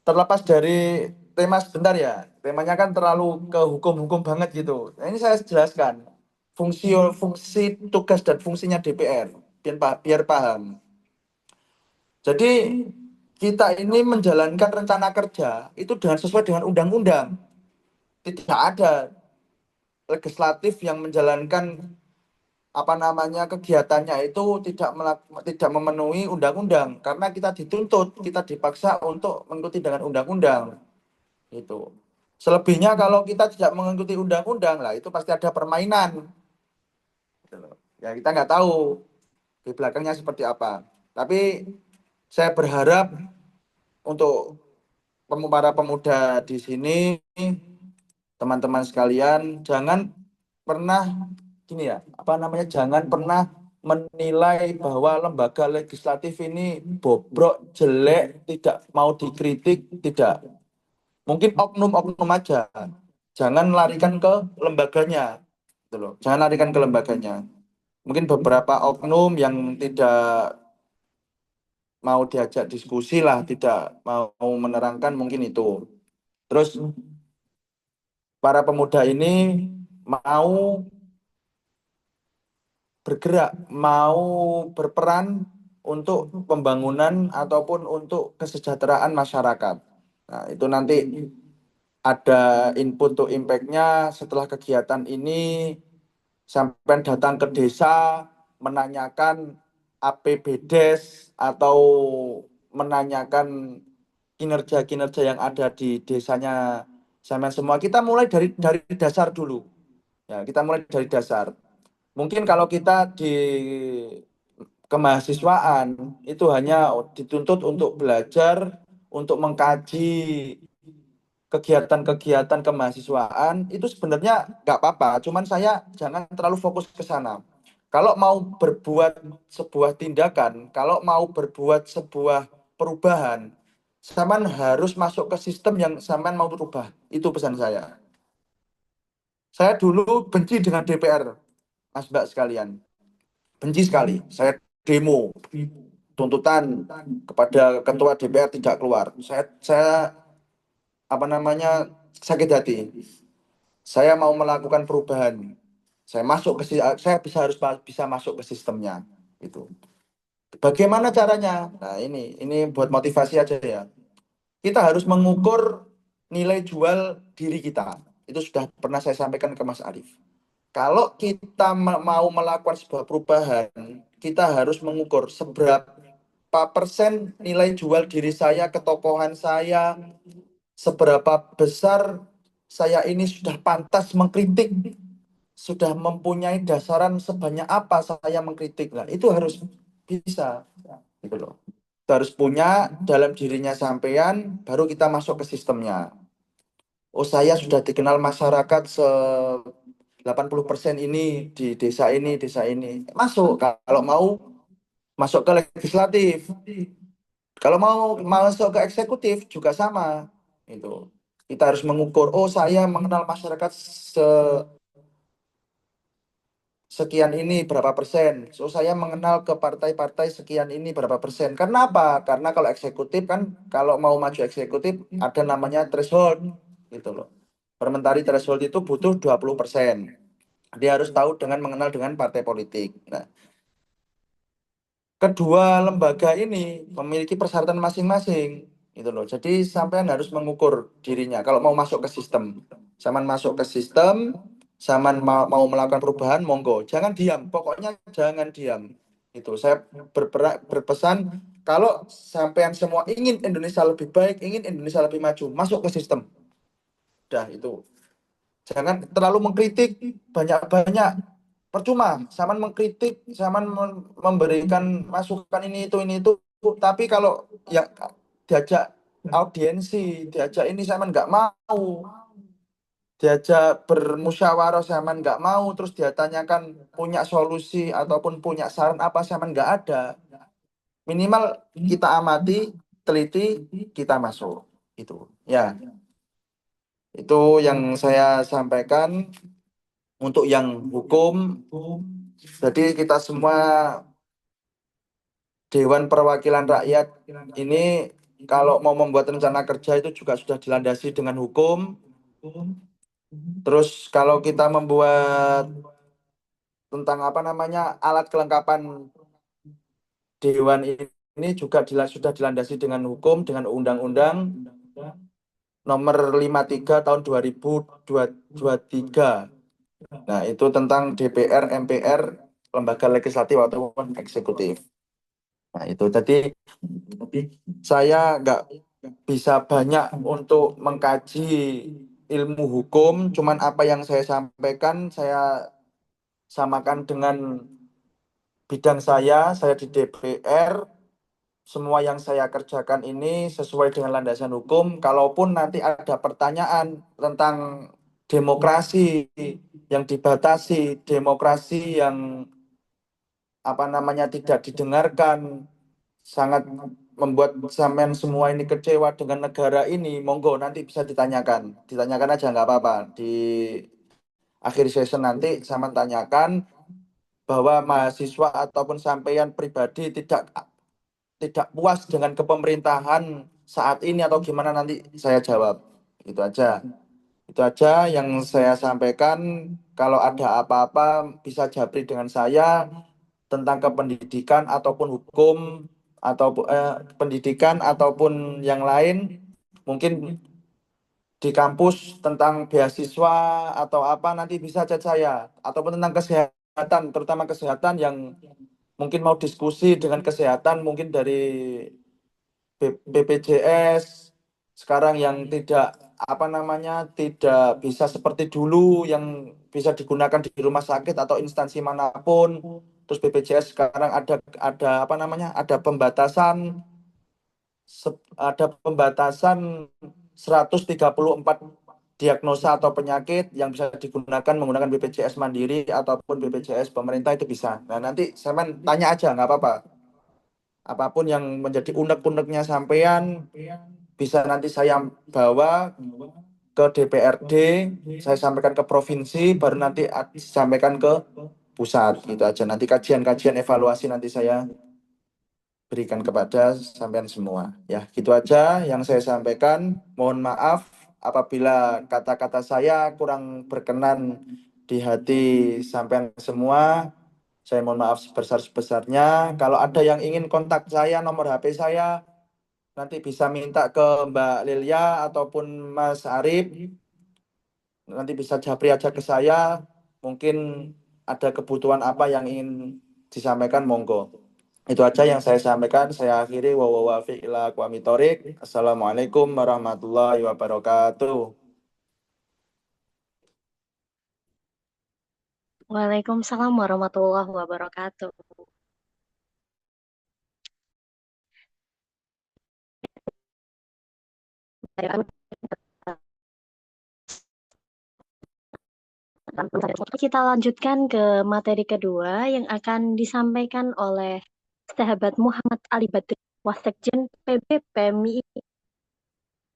terlepas dari tema sebentar ya. Temanya kan terlalu ke hukum-hukum banget gitu. Nah, ini saya jelaskan fungsi tugas dan fungsinya DPR biar paham. Jadi kita ini menjalankan rencana kerja itu sesuai dengan undang-undang. Tidak ada legislatif yang menjalankan apa namanya kegiatannya itu tidak memenuhi undang-undang karena kita dituntut, kita dipaksa untuk mengikuti dengan undang-undang. Itu. Selebihnya kalau kita tidak mengikuti undang-undang lah itu pasti ada permainan. Gitu loh. Ya kita nggak tahu di belakangnya seperti apa. Tapi saya berharap untuk para pemuda di sini, teman-teman sekalian, jangan pernah gini ya, apa namanya, jangan pernah menilai bahwa lembaga legislatif ini bobrok, jelek, tidak mau dikritik, tidak. Mungkin oknum-oknum aja. Jangan larikan ke lembaganya, gitu loh. Jangan larikan ke lembaganya. Mungkin beberapa oknum yang tidak mau diajak diskusi lah, tidak mau menerangkan mungkin itu. Terus para pemuda ini mau bergerak, mau berperan untuk pembangunan ataupun untuk kesejahteraan masyarakat. Nah, itu nanti ada input to impact-nya setelah kegiatan ini, sampai datang ke desa menanyakan APBDes atau menanyakan kinerja-kinerja yang ada di desanya sampean semua. Kita mulai dari dasar dulu. Ya, kita mulai dari dasar. Mungkin kalau kita di kemahasiswaan itu hanya dituntut untuk belajar, untuk mengkaji kegiatan-kegiatan kemahasiswaan, itu sebenarnya nggak apa-apa. Cuman saya jangan terlalu fokus ke sana. Kalau mau berbuat sebuah tindakan, kalau mau berbuat sebuah perubahan, Saman harus masuk ke sistem yang Saman mau berubah. Itu pesan saya. Saya dulu benci dengan DPR, Mas Mbak sekalian. Benci sekali. Saya demo tuntutan kepada ketua DPR tidak keluar. Saya apa namanya, sakit hati. Saya mau melakukan perubahan. Saya harus bisa masuk ke sistemnya. Itu. Bagaimana caranya? Nah, ini buat motivasi aja ya. Kita harus mengukur nilai jual diri kita. Itu sudah pernah saya sampaikan ke Mas Arief. Kalau kita mau melakukan sebuah perubahan, kita harus mengukur seberapa persen nilai jual diri saya, ketokohan saya, seberapa besar saya ini sudah pantas mengkritik, sudah mempunyai dasaran sebanyak apa saya mengkritik. Nah, itu harus bisa, gitu loh. Kita harus punya dalam dirinya sampean, baru kita masuk ke sistemnya. Oh, saya sudah dikenal masyarakat 80% ini di desa ini, desa ini. Masuk kalau mau masuk ke legislatif. Kalau mau masuk ke eksekutif juga sama. Itu. Kita harus mengukur, oh saya mengenal masyarakat sekian ini berapa persen. So saya mengenal ke partai-partai sekian ini berapa persen. Karena apa? Karena kalau eksekutif kan, kalau mau maju eksekutif ada namanya threshold gitu loh. Parliamentary threshold itu butuh 20%. Dia harus tahu dengan mengenal dengan partai politik. Nah, kedua lembaga ini memiliki persyaratan masing-masing gitu loh. Jadi sampean harus mengukur dirinya kalau mau masuk ke sistem. Saman masuk ke sistem, saman mau melakukan perubahan, monggo. Jangan diam, pokoknya jangan diam. Itu saya berpesan, kalau sampean semua ingin Indonesia lebih baik, ingin Indonesia lebih maju, masuk ke sistem. Dah itu. Jangan terlalu mengkritik banyak-banyak. Percuma, zaman mengkritik, zaman memberikan masukan ini itu. Tapi kalau ya diajak audiensi, diajak ini zaman nggak mau, diajak bermusyawarah zaman nggak mau, terus dia tanyakan punya solusi ataupun punya saran apa zaman nggak ada. Minimal kita amati, teliti, kita masuk. Itu, ya, itu yang saya sampaikan. Untuk yang hukum, jadi kita semua Dewan Perwakilan Rakyat ini kalau mau membuat rencana kerja itu juga sudah dilandasi dengan hukum. Terus kalau kita membuat tentang apa namanya alat kelengkapan Dewan ini juga sudah dilandasi dengan hukum, dengan Undang-Undang Nomor 53 tahun 2023. Nah, itu tentang DPR, MPR, lembaga legislatif ataupun eksekutif. Nah, itu tadi saya nggak bisa banyak untuk mengkaji ilmu hukum, cuman apa yang saya sampaikan saya samakan dengan bidang saya di DPR, semua yang saya kerjakan ini sesuai dengan landasan hukum. Kalaupun nanti ada pertanyaan tentang demokrasi yang dibatasi, demokrasi yang tidak didengarkan, sangat membuat sampean semua ini kecewa dengan negara ini. Monggo nanti bisa ditanyakan aja nggak apa-apa di akhir session nanti sama tanyakan bahwa mahasiswa ataupun sampean pribadi tidak puas dengan kepemerintahan saat ini atau gimana, nanti saya jawab. Itu aja. Itu aja yang saya sampaikan. Kalau ada apa-apa bisa japri dengan saya tentang kependidikan ataupun hukum atau pendidikan ataupun yang lain, mungkin di kampus tentang beasiswa atau apa, nanti bisa chat saya, ataupun tentang kesehatan, terutama kesehatan yang mungkin mau diskusi dengan kesehatan, mungkin dari BPJS sekarang yang tidak bisa seperti dulu, yang bisa digunakan di rumah sakit atau instansi manapun. Terus BPJS sekarang ada pembatasan, ada pembatasan 134 diagnosa atau penyakit yang bisa digunakan menggunakan BPJS Mandiri ataupun BPJS pemerintah, itu bisa. Nah, nanti saya tanya aja, nggak apa-apa. Apapun yang menjadi unek-uneknya sampean, bisa nanti saya bawa ke DPRD, saya sampaikan ke provinsi, baru nanti sampaikan ke pusat. Gitu aja. Nanti kajian-kajian evaluasi nanti saya berikan kepada sampean semua. Ya, gitu aja yang saya sampaikan. Mohon maaf apabila kata-kata saya kurang berkenan di hati sampean semua. Saya mohon maaf sebesar-besarnya. Kalau ada yang ingin kontak saya, nomor HP saya, nanti bisa minta ke Mbak Lilia ataupun Mas Arif. Nanti bisa japri aja ke saya. Mungkin ada kebutuhan apa yang ingin disampaikan, monggo. Itu aja yang saya sampaikan. Saya akhiri. Assalamualaikum warahmatullahi wabarakatuh. Waalaikumsalam warahmatullahi wabarakatuh. Kita lanjutkan ke materi kedua yang akan disampaikan oleh sahabat Muhammad Ali Badri, Wasekjen PB PMI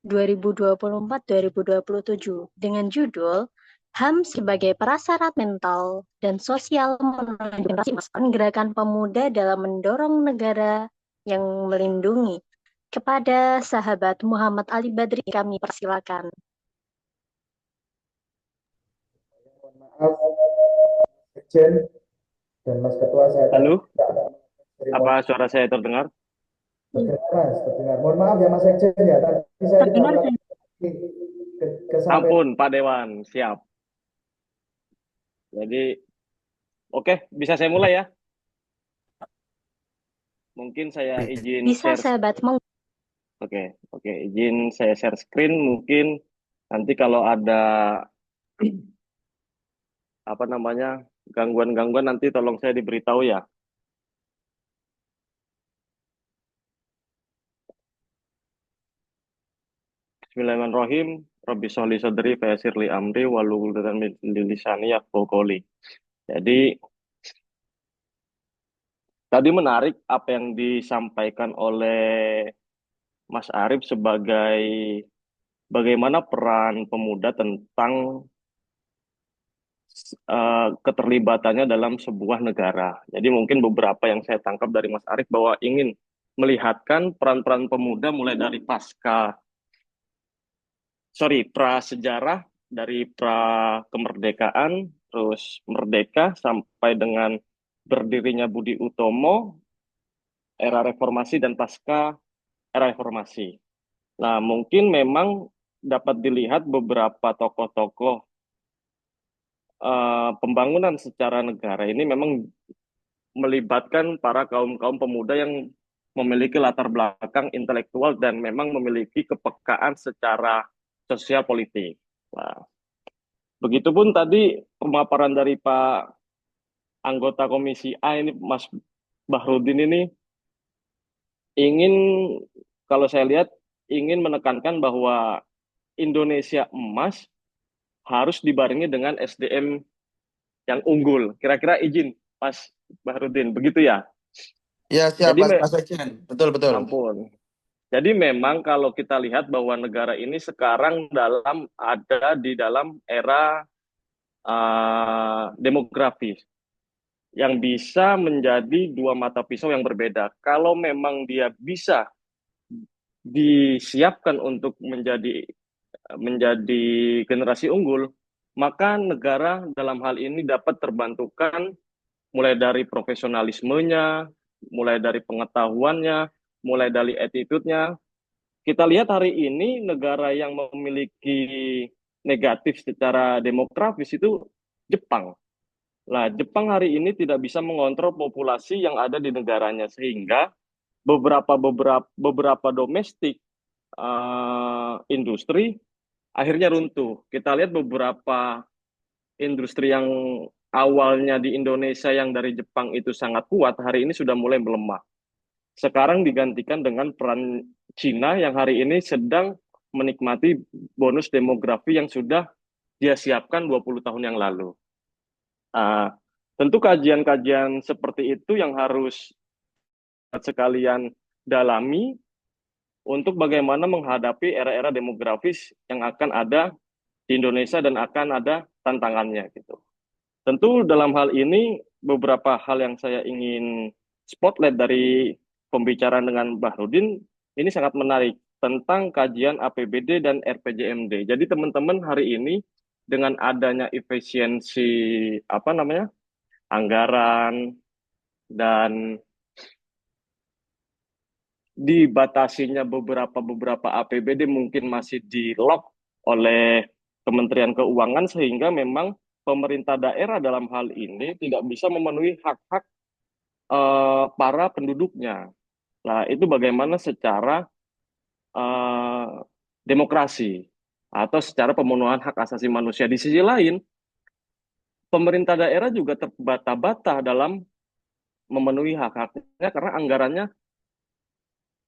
2024-2027 dengan judul HAM sebagai prasyarat mental dan sosial menuju generasi emas, gerakan pemuda dalam mendorong negara yang melindungi. Kepada sahabat Muhammad Ali Badri kami persilakan. Maaf, Sekjen dan Mas Ketua, saya Halo, apa suara saya terdengar? terdengar. Mohon maaf ya Mas Sekjen ya, tadi saya tidak melakukan Ampun, Pak Dewan, siap. Jadi, oke, bisa saya mulai ya? Mungkin saya izin Bisa share. sahabat, Oke, izin saya share screen. Mungkin nanti kalau ada gangguan-gangguan, nanti tolong saya diberitahu ya. Bismillahirrahmanirrahim. Rabbi sholli sadri fayassir li amri wahlul 'uqdatam min lisani yafqahu qawli. Jadi tadi menarik apa yang disampaikan oleh Mas Arif sebagai bagaimana peran pemuda tentang keterlibatannya dalam sebuah negara. Jadi mungkin beberapa yang saya tangkap dari Mas Arif bahwa ingin melihatkan peran-peran pemuda mulai dari prasejarah, dari pra kemerdekaan, terus merdeka sampai dengan berdirinya Budi Utomo, era reformasi dan pasca era reformasi. Nah, mungkin memang dapat dilihat beberapa tokoh-tokoh pembangunan secara negara ini memang melibatkan para kaum-kaum pemuda yang memiliki latar belakang intelektual dan memang memiliki kepekaan secara sosial politik. Nah, begitupun tadi pemaparan dari Pak anggota Komisi A ini, Mas Bahrudin ini ingin, kalau saya lihat, ingin menekankan bahwa Indonesia emas harus dibarengi dengan SDM yang unggul. Kira-kira izin, Mas Bahrudin, begitu ya? Ya, siap, Jadi, Mas Sekjen. Betul, betul. ampun. Jadi memang kalau kita lihat bahwa negara ini sekarang ada di dalam era demografis yang bisa menjadi dua mata pisau yang berbeda. Kalau memang dia bisa disiapkan untuk menjadi generasi unggul, maka negara dalam hal ini dapat terbantukan mulai dari profesionalismenya, mulai dari pengetahuannya, mulai dari attitude-nya. Kita lihat hari ini negara yang memiliki negatif secara demografis itu Jepang. Nah, Jepang hari ini tidak bisa mengontrol populasi yang ada di negaranya sehingga beberapa domestik industri akhirnya runtuh. Kita lihat beberapa industri yang awalnya di Indonesia yang dari Jepang itu sangat kuat, hari ini sudah mulai melemah. Sekarang digantikan dengan peran Cina yang hari ini sedang menikmati bonus demografi yang sudah dia siapkan 20 tahun yang lalu. Tentu kajian-kajian seperti itu yang harus sekalian dalami untuk bagaimana menghadapi era-era demografis yang akan ada di Indonesia dan akan ada tantangannya gitu. Tentu dalam hal ini beberapa hal yang saya ingin spotlight dari pembicaraan dengan Bahrudin ini sangat menarik tentang kajian APBD dan RPJMD. Jadi teman-teman hari ini dengan adanya efisiensi anggaran dan dibatasinya beberapa APBD mungkin masih di lock oleh Kementerian Keuangan sehingga memang pemerintah daerah dalam hal ini tidak bisa memenuhi hak-hak para penduduknya. Nah, itu bagaimana secara demokrasi atau secara pemenuhan hak asasi manusia. Di sisi lain, pemerintah daerah juga terbata-bata dalam memenuhi hak-haknya karena anggarannya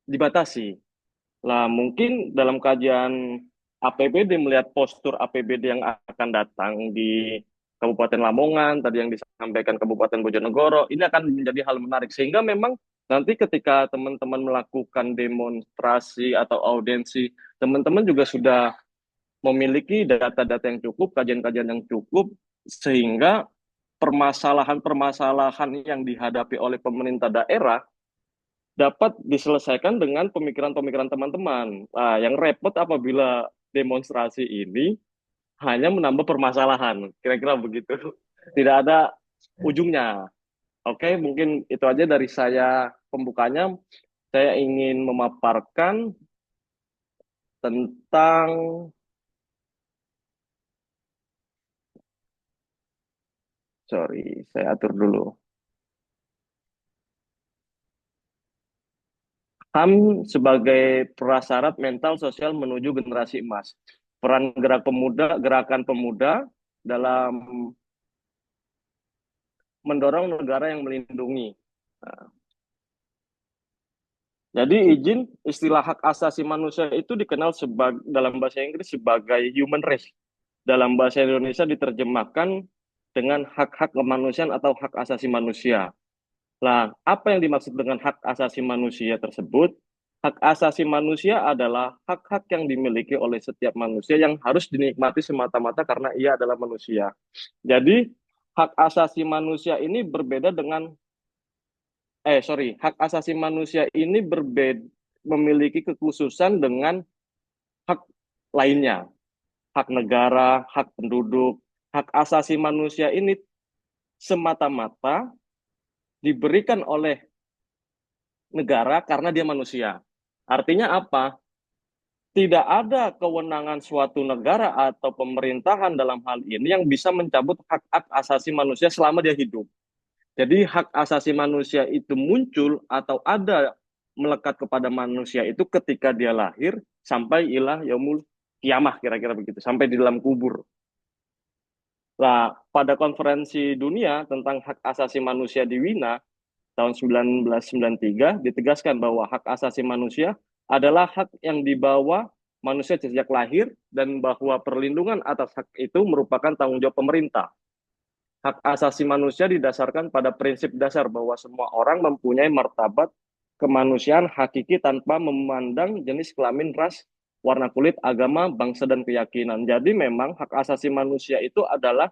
dibatasi. Nah, mungkin dalam kajian APBD melihat postur APBD yang akan datang di Kabupaten Lamongan, tadi yang disampaikan Kabupaten Bojonegoro, ini akan menjadi hal menarik. Sehingga memang nanti ketika teman-teman melakukan demonstrasi atau audiensi, teman-teman juga sudah memiliki data-data yang cukup, kajian-kajian yang cukup, sehingga permasalahan-permasalahan yang dihadapi oleh pemerintah daerah dapat diselesaikan dengan pemikiran-pemikiran teman-teman. Nah, yang repot apabila demonstrasi ini hanya menambah permasalahan. Kira-kira begitu. Tidak ada ujungnya. Oke, mungkin itu aja dari saya pembukanya. Saya ingin memaparkan tentang saya atur dulu. HAM sebagai prasyarat mental sosial menuju generasi emas. Peran gerakan pemuda dalam mendorong negara yang melindungi. Nah, jadi izin istilah hak asasi manusia itu dikenal dalam bahasa Inggris sebagai human rights. Dalam bahasa Indonesia diterjemahkan dengan hak-hak kemanusiaan atau hak asasi manusia. Nah, apa yang dimaksud dengan hak asasi manusia tersebut? Hak asasi manusia adalah hak-hak yang dimiliki oleh setiap manusia yang harus dinikmati semata-mata karena ia adalah manusia. Jadi, hak asasi manusia ini berbeda dengan hak asasi manusia ini memiliki kekhususan dengan hak lainnya. Hak negara, hak penduduk, hak asasi manusia ini semata-mata diberikan oleh negara karena dia manusia. Artinya apa? Tidak ada kewenangan suatu negara atau pemerintahan dalam hal ini yang bisa mencabut hak-hak asasi manusia selama dia hidup. Jadi hak asasi manusia itu muncul atau ada melekat kepada manusia itu ketika dia lahir sampai ilah yaumul kiamah, kira-kira begitu, sampai di dalam kubur. Nah, pada konferensi dunia tentang hak asasi manusia di Wina tahun 1993 ditegaskan bahwa hak asasi manusia adalah hak yang dibawa manusia sejak lahir dan bahwa perlindungan atas hak itu merupakan tanggung jawab pemerintah. Hak asasi manusia didasarkan pada prinsip dasar bahwa semua orang mempunyai martabat kemanusiaan hakiki tanpa memandang jenis kelamin, ras, warna kulit, agama, bangsa, dan keyakinan. Jadi memang hak asasi manusia itu adalah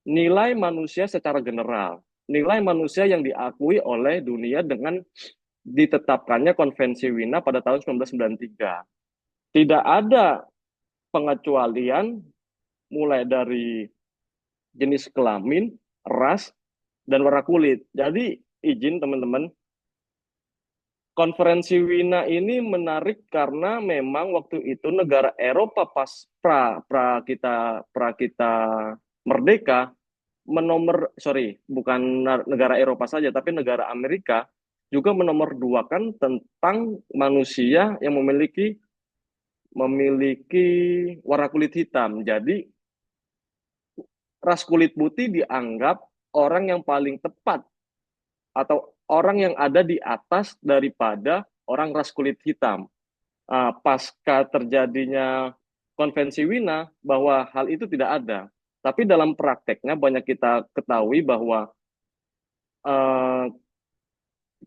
nilai manusia secara general. Nilai manusia yang diakui oleh dunia dengan ditetapkannya Konvensi Wina pada tahun 1993. Tidak ada pengecualian mulai dari jenis kelamin, ras, dan warna kulit. Jadi izin teman-teman, Konferensi Wina ini menarik karena memang waktu itu negara Eropa pas pra kita merdeka bukan negara Eropa saja tapi negara Amerika juga menomorduakan tentang manusia yang memiliki warna kulit hitam. Jadi ras kulit putih dianggap orang yang paling tepat atau orang yang ada di atas daripada orang ras kulit hitam. Pasca terjadinya Konvensi Wina bahwa hal itu tidak ada. Tapi dalam prakteknya banyak kita ketahui bahwa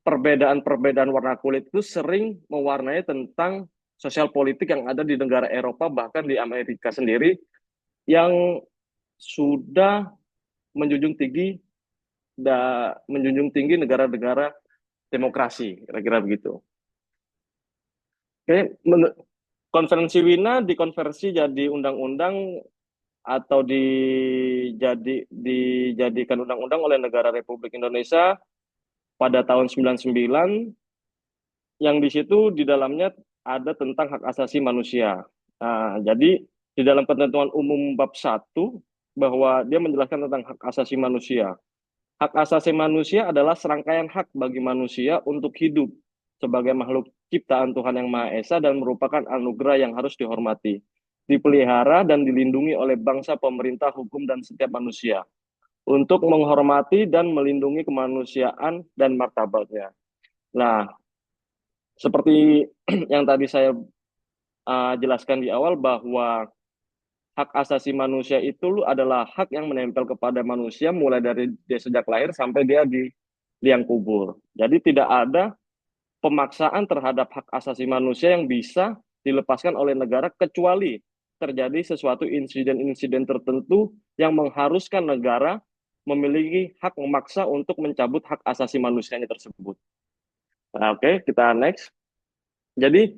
perbedaan-perbedaan warna kulit itu sering mewarnai tentang sosial politik yang ada di negara Eropa, bahkan di Amerika sendiri, yang sudah menjunjung tinggi negara-negara demokrasi, kira-kira begitu. Oke, Konferensi Wina dikonversi jadi undang-undang atau dijadikan undang-undang oleh negara Republik Indonesia pada tahun 99, yang di situ di dalamnya ada tentang hak asasi manusia. Jadi di dalam ketentuan umum bab 1 bahwa dia menjelaskan tentang hak asasi manusia. Hak asasi manusia adalah serangkaian hak bagi manusia untuk hidup sebagai makhluk ciptaan Tuhan Yang Maha Esa dan merupakan anugerah yang harus dihormati, dipelihara dan dilindungi oleh bangsa, pemerintah, hukum, dan setiap manusia untuk menghormati dan melindungi kemanusiaan dan martabatnya. Nah, seperti yang tadi saya jelaskan di awal bahwa hak asasi manusia itu adalah hak yang menempel kepada manusia mulai dari dia sejak lahir sampai dia di liang kubur. Jadi tidak ada pemaksaan terhadap hak asasi manusia yang bisa dilepaskan oleh negara kecuali terjadi sesuatu insiden-insiden tertentu yang mengharuskan negara memiliki hak memaksa untuk mencabut hak asasi manusianya tersebut. Oke, kita next. Jadi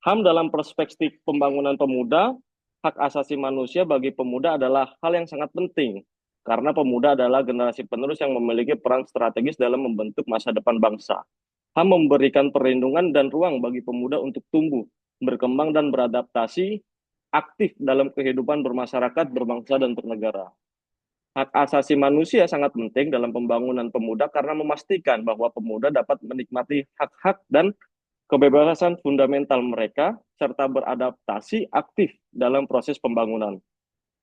HAM dalam perspektif pembangunan pemuda, hak asasi manusia bagi pemuda adalah hal yang sangat penting karena pemuda adalah generasi penerus yang memiliki peran strategis dalam membentuk masa depan bangsa. HAM memberikan perlindungan dan ruang bagi pemuda untuk tumbuh, berkembang, dan beradaptasi aktif dalam kehidupan bermasyarakat, berbangsa, dan bernegara. Hak asasi manusia sangat penting dalam pembangunan pemuda karena memastikan bahwa pemuda dapat menikmati hak-hak dan kebebasan fundamental mereka, serta beradaptasi aktif dalam proses pembangunan.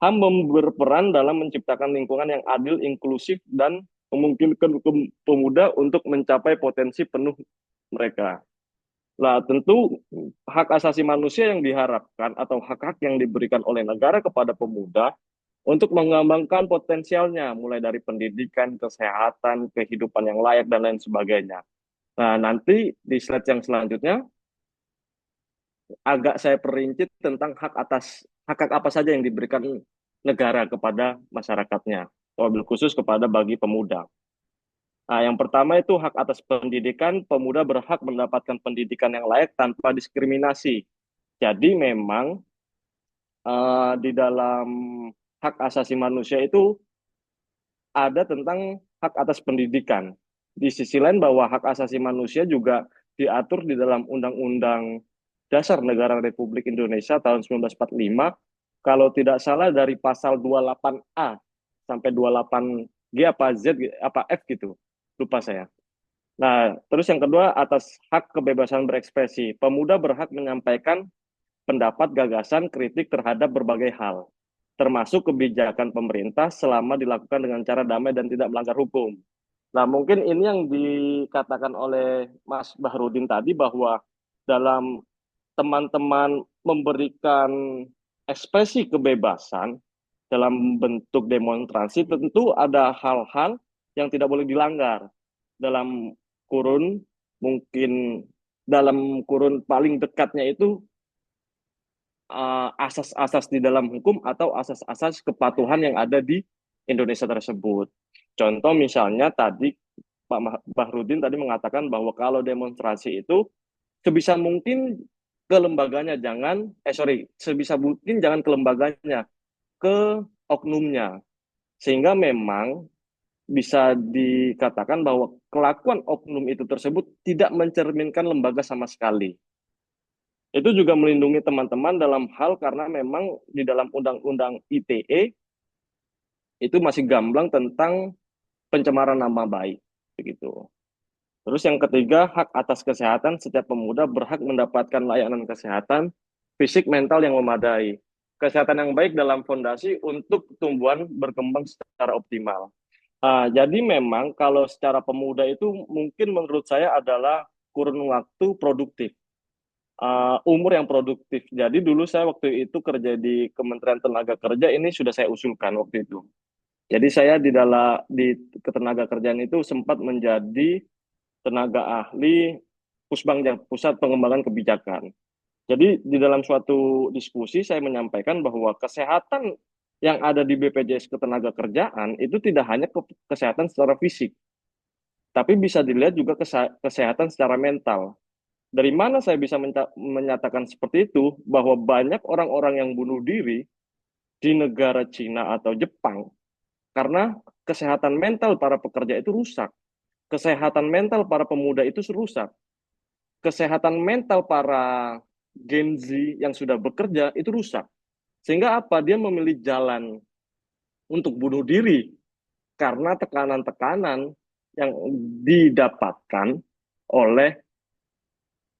HAM berperan dalam menciptakan lingkungan yang adil, inklusif, dan memungkinkan pemuda untuk mencapai potensi penuh mereka. Nah, tentu hak asasi manusia yang diharapkan atau hak-hak yang diberikan oleh negara kepada pemuda untuk mengembangkan potensialnya, mulai dari pendidikan, kesehatan, kehidupan yang layak, dan lain sebagainya. Nah, nanti di slide yang selanjutnya agak saya perinci tentang hak apa saja yang diberikan negara kepada masyarakatnya, wabil khusus bagi pemuda. Nah, yang pertama itu hak atas pendidikan. Pemuda berhak mendapatkan pendidikan yang layak tanpa diskriminasi. Jadi memang di dalam hak asasi manusia itu ada tentang hak atas pendidikan. Di sisi lain bahwa hak asasi manusia juga diatur di dalam Undang-Undang Dasar Negara Republik Indonesia tahun 1945, kalau tidak salah dari pasal 28A sampai 28G apa Z apa F gitu, lupa saya. Nah, terus yang kedua atas hak kebebasan berekspresi. Pemuda berhak menyampaikan pendapat, gagasan, kritik terhadap berbagai hal, termasuk kebijakan pemerintah selama dilakukan dengan cara damai dan tidak melanggar hukum. Nah, mungkin ini yang dikatakan oleh Mas Bahrudin tadi bahwa dalam teman-teman memberikan ekspresi kebebasan dalam bentuk demonstrasi, tentu ada hal-hal yang tidak boleh dilanggar. Dalam kurun, mungkin dalam kurun paling dekatnya itu asas-asas di dalam hukum atau asas-asas kepatuhan yang ada di Indonesia tersebut. Contoh misalnya tadi Pak Bahrudin tadi mengatakan bahwa kalau demonstrasi itu sebisa mungkin ke lembaganya, sebisa mungkin jangan ke lembaganya, ke oknumnya. Sehingga memang bisa dikatakan bahwa kelakuan oknum itu tersebut tidak mencerminkan lembaga sama sekali. Itu juga melindungi teman-teman dalam hal karena memang di dalam Undang-Undang ITE itu masih gamblang tentang pencemaran nama baik, begitu. Terus yang ketiga, hak atas kesehatan. Setiap pemuda berhak mendapatkan layanan kesehatan fisik mental yang memadai. Kesehatan yang baik dalam fondasi untuk tumbuhan berkembang secara optimal. Jadi memang kalau secara pemuda itu mungkin menurut saya adalah kurun waktu produktif. Umur yang produktif. Jadi dulu saya waktu itu kerja di Kementerian Tenaga Kerja, ini sudah saya usulkan waktu itu. Jadi saya di ketenaga kerjaan itu sempat menjadi tenaga ahli Pusbangja, Pusat Pengembangan Kebijakan. Jadi di dalam suatu diskusi saya menyampaikan bahwa kesehatan yang ada di BPJS Ketenagakerjaan itu tidak hanya kesehatan secara fisik, tapi bisa dilihat juga kesehatan secara mental. Dari mana saya bisa menyatakan seperti itu? Bahwa banyak orang-orang yang bunuh diri di negara Cina atau Jepang karena kesehatan mental para pekerja itu rusak. Kesehatan mental para pemuda itu rusak. Kesehatan mental para Gen Z yang sudah bekerja itu rusak. Sehingga apa? Dia memilih jalan untuk bunuh diri karena tekanan-tekanan yang didapatkan oleh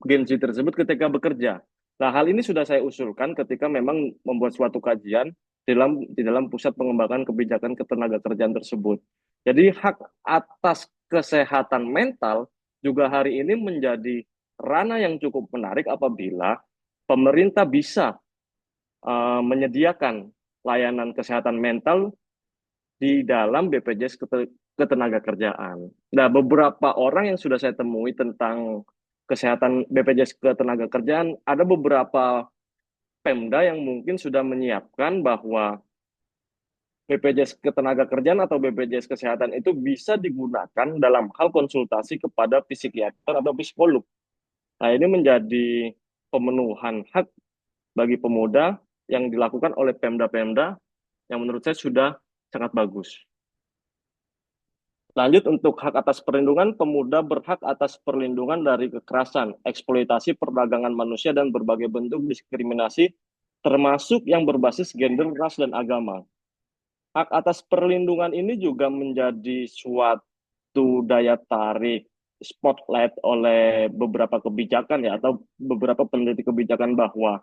Gen Z tersebut ketika bekerja. Nah, hal ini sudah saya usulkan ketika memang membuat suatu kajian di dalam pusat pengembangan kebijakan ketenagakerjaan tersebut. Jadi hak atas kesehatan mental juga hari ini menjadi ranah yang cukup menarik apabila pemerintah bisa menyediakan layanan kesehatan mental di dalam BPJS Ketenagakerjaan. Nah, beberapa orang yang sudah saya temui tentang kesehatan BPJS Ketenagakerjaan, ada beberapa Pemda yang mungkin sudah menyiapkan bahwa BPJS Ketenagakerjaan atau BPJS Kesehatan itu bisa digunakan dalam hal konsultasi kepada psikiater atau psikolog. Nah, ini menjadi pemenuhan hak bagi pemuda yang dilakukan oleh Pemda-Pemda yang menurut saya sudah sangat bagus. Lanjut untuk hak atas perlindungan, pemuda berhak atas perlindungan dari kekerasan, eksploitasi perdagangan manusia dan berbagai bentuk diskriminasi, termasuk yang berbasis gender, ras, dan agama. Hak atas perlindungan ini juga menjadi suatu daya tarik spotlight oleh beberapa kebijakan ya, atau beberapa peneliti kebijakan bahwa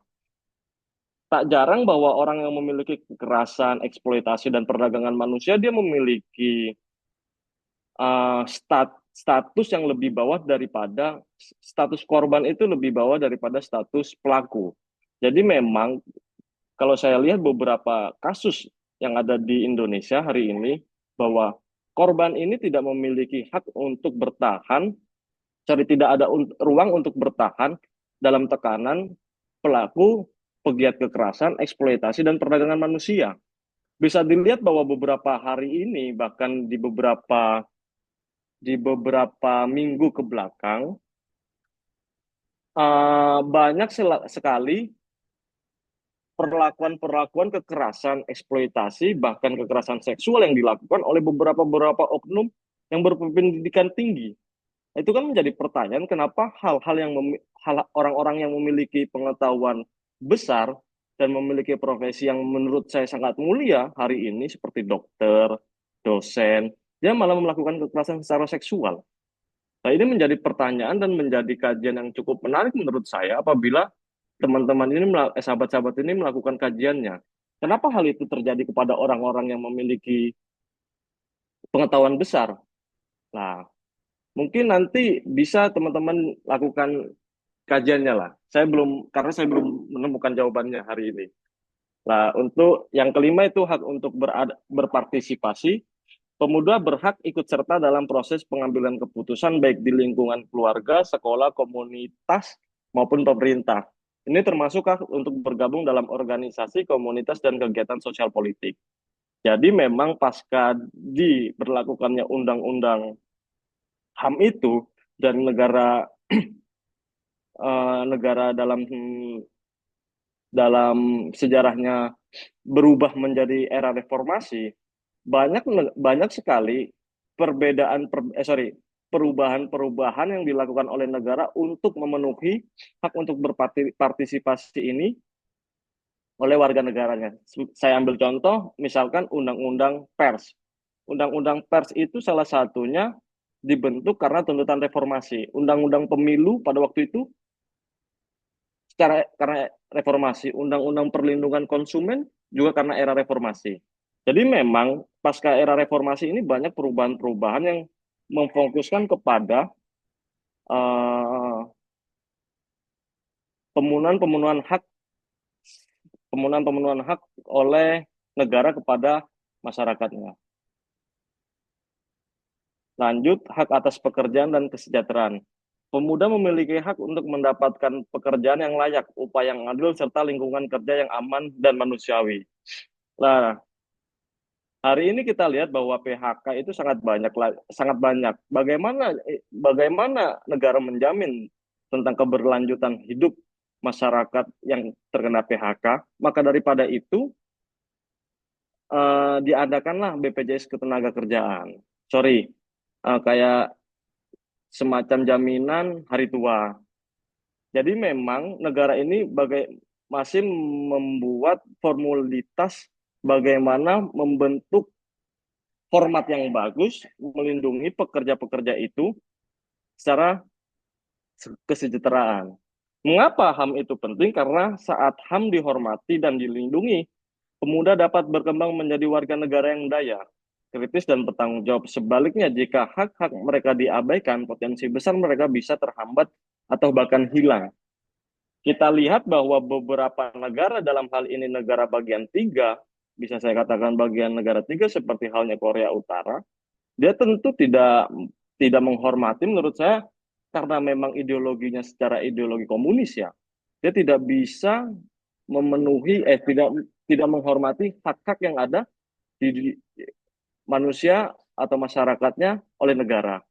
tak jarang bahwa orang yang memiliki kekerasan, eksploitasi, dan perdagangan manusia, dia memiliki status yang lebih bawah daripada status korban itu lebih bawah daripada status pelaku. Jadi memang kalau saya lihat beberapa kasus yang ada di Indonesia hari ini bahwa korban ini tidak memiliki hak untuk bertahan, jadi tidak ada ruang untuk bertahan dalam tekanan pelaku pegiat kekerasan, eksploitasi, dan perdagangan manusia. Bisa dilihat bahwa beberapa hari ini bahkan di beberapa minggu ke belakang, banyak sekali perlakuan-perlakuan kekerasan, eksploitasi, bahkan kekerasan seksual yang dilakukan oleh beberapa oknum yang berpendidikan tinggi. Itu kan menjadi pertanyaan kenapa orang-orang yang memiliki pengetahuan besar dan memiliki profesi yang menurut saya sangat mulia hari ini seperti dokter, dosen, dia malah melakukan kekerasan secara seksual. Nah, ini menjadi pertanyaan dan menjadi kajian yang cukup menarik menurut saya apabila teman-teman ini, sahabat-sahabat ini melakukan kajiannya. Kenapa hal itu terjadi kepada orang-orang yang memiliki pengetahuan besar? Nah, mungkin nanti bisa teman-teman lakukan kajiannya lah. Karena saya belum menemukan jawabannya hari ini. Nah, untuk yang kelima itu hak untuk berpartisipasi. Pemuda berhak ikut serta dalam proses pengambilan keputusan baik di lingkungan keluarga, sekolah, komunitas, maupun pemerintah. Ini termasuk hak untuk bergabung dalam organisasi, komunitas, dan kegiatan sosial politik. Jadi memang pasca diberlakukannya undang-undang HAM itu, dan negara negara dalam sejarahnya berubah menjadi era reformasi, banyak sekali perubahan-perubahan yang dilakukan oleh negara untuk memenuhi hak untuk berpartisipasi ini oleh warga negaranya. Saya ambil contoh, misalkan Undang-Undang Pers. Undang-Undang Pers itu salah satunya dibentuk karena tuntutan reformasi. Undang-Undang Pemilu pada waktu itu karena reformasi, Undang-Undang Perlindungan Konsumen juga karena era reformasi. Jadi memang pasca era reformasi ini banyak perubahan-perubahan yang memfokuskan kepada uh, pemenuhan-pemenuhan hak oleh negara kepada masyarakatnya. Lanjut, hak atas pekerjaan dan kesejahteraan. Pemuda memiliki hak untuk mendapatkan pekerjaan yang layak, upah yang adil, serta lingkungan kerja yang aman dan manusiawi. Nah, hari ini kita lihat bahwa PHK itu sangat banyak. Bagaimana negara menjamin tentang keberlanjutan hidup masyarakat yang terkena PHK? Maka daripada itu diadakanlah BPJS Ketenagakerjaan. Kayak semacam jaminan hari tua. Jadi memang negara ini masih membuat formalitas bagaimana membentuk format yang bagus melindungi pekerja-pekerja itu secara kesejahteraan. Mengapa HAM itu penting? Karena saat HAM dihormati dan dilindungi, pemuda dapat berkembang menjadi warga negara yang daya, kritis, dan bertanggung jawab. Sebaliknya, jika hak-hak mereka diabaikan, potensi besar mereka bisa terhambat atau bahkan hilang. Kita lihat bahwa beberapa negara, dalam hal ini negara bagian 3, bisa saya katakan bagian negara 3 seperti halnya Korea Utara, dia tentu tidak menghormati, menurut saya, karena memang ideologinya secara ideologi komunis ya, dia tidak bisa tidak menghormati hak-hak yang ada di manusia atau masyarakatnya oleh negara.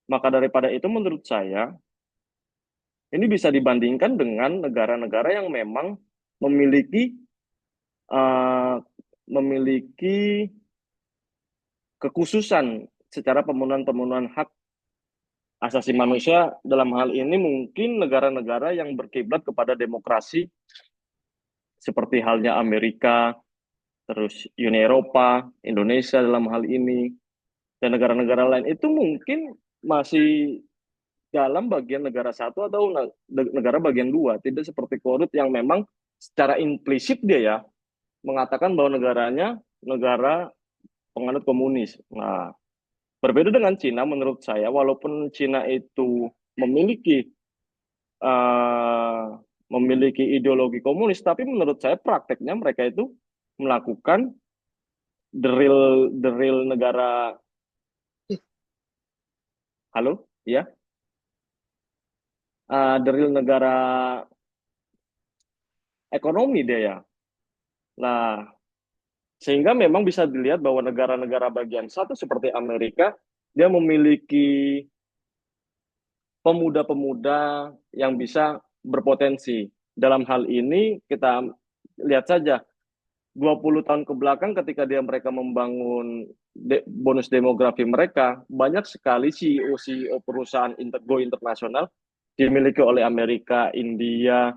Maka daripada itu menurut saya ini bisa dibandingkan dengan negara-negara yang memang memiliki uh, memiliki kekhususan secara pemenuhan hak asasi manusia. Dalam hal ini mungkin negara-negara yang berkiblat kepada demokrasi seperti halnya Amerika, terus Uni Eropa, Indonesia dalam hal ini, dan negara-negara lain itu mungkin masih dalam bagian negara 1 atau negara bagian 2, tidak seperti Korut yang memang secara implisit dia ya mengatakan bahwa negaranya negara penganut komunis. Nah, berbeda dengan Cina menurut saya, walaupun Cina itu memiliki uh, memiliki ideologi komunis, tapi menurut saya prakteknya mereka itu melakukan the real negara. Halo, ya, the real negara ekonomi dia ya. Nah, sehingga memang bisa dilihat bahwa negara-negara bagian 1 seperti Amerika, dia memiliki pemuda-pemuda yang bisa berpotensi. Dalam hal ini kita lihat saja 20 tahun ke belakang ketika mereka membangun bonus demografi mereka, banyak sekali CEO perusahaan go internasional dimiliki oleh Amerika, India,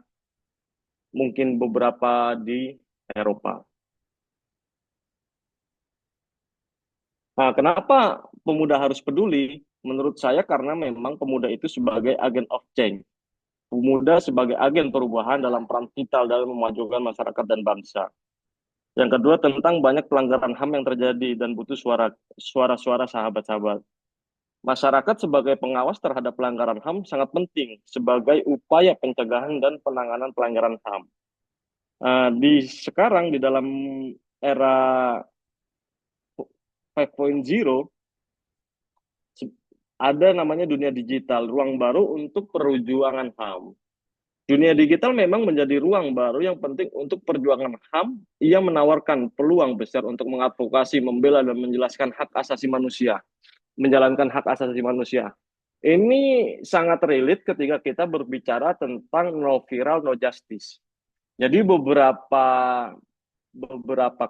mungkin beberapa di Eropa. Nah, kenapa pemuda harus peduli? Menurut saya karena memang pemuda itu sebagai agen of change. Pemuda sebagai agen perubahan dalam peran vital dalam memajukan masyarakat dan bangsa. Yang kedua, tentang banyak pelanggaran HAM yang terjadi dan butuh suara-suara sahabat-sahabat. masyarakat sebagai pengawas terhadap pelanggaran HAM sangat penting sebagai upaya pencegahan dan penanganan pelanggaran HAM. Sekarang di dalam era 5.0 ada namanya dunia digital, ruang baru untuk perjuangan HAM. Dunia digital memang menjadi ruang baru yang penting untuk perjuangan HAM. Ia menawarkan peluang besar untuk mengadvokasi, membela, dan menjelaskan hak asasi manusia, menjalankan hak asasi manusia. Ini sangat relate ketika kita berbicara tentang no viral, no justice. Jadi beberapa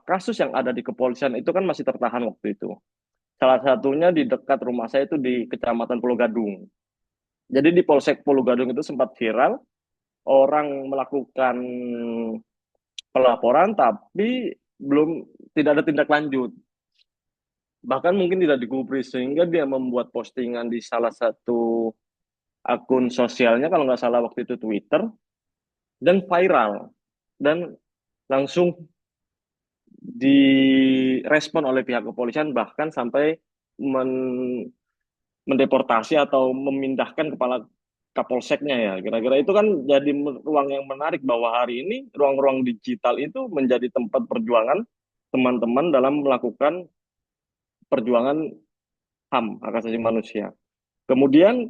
kasus yang ada di kepolisian itu kan masih tertahan waktu itu. Salah satunya di dekat rumah saya itu di Kecamatan Pulau Gadung. Jadi di Polsek Pulau Gadung itu sempat viral, orang melakukan pelaporan tapi tidak ada tindak lanjut. Bahkan mungkin tidak digubris, sehingga dia membuat postingan di salah satu akun sosialnya, kalau nggak salah waktu itu Twitter, dan viral. Dan langsung direspon oleh pihak kepolisian, bahkan sampai mendeportasi atau memindahkan kepala kapolseknya ya. Kira-kira itu kan jadi ruang yang menarik bahwa hari ini ruang-ruang digital itu menjadi tempat perjuangan teman-teman dalam melakukan perjuangan HAM, hak asasi manusia. Kemudian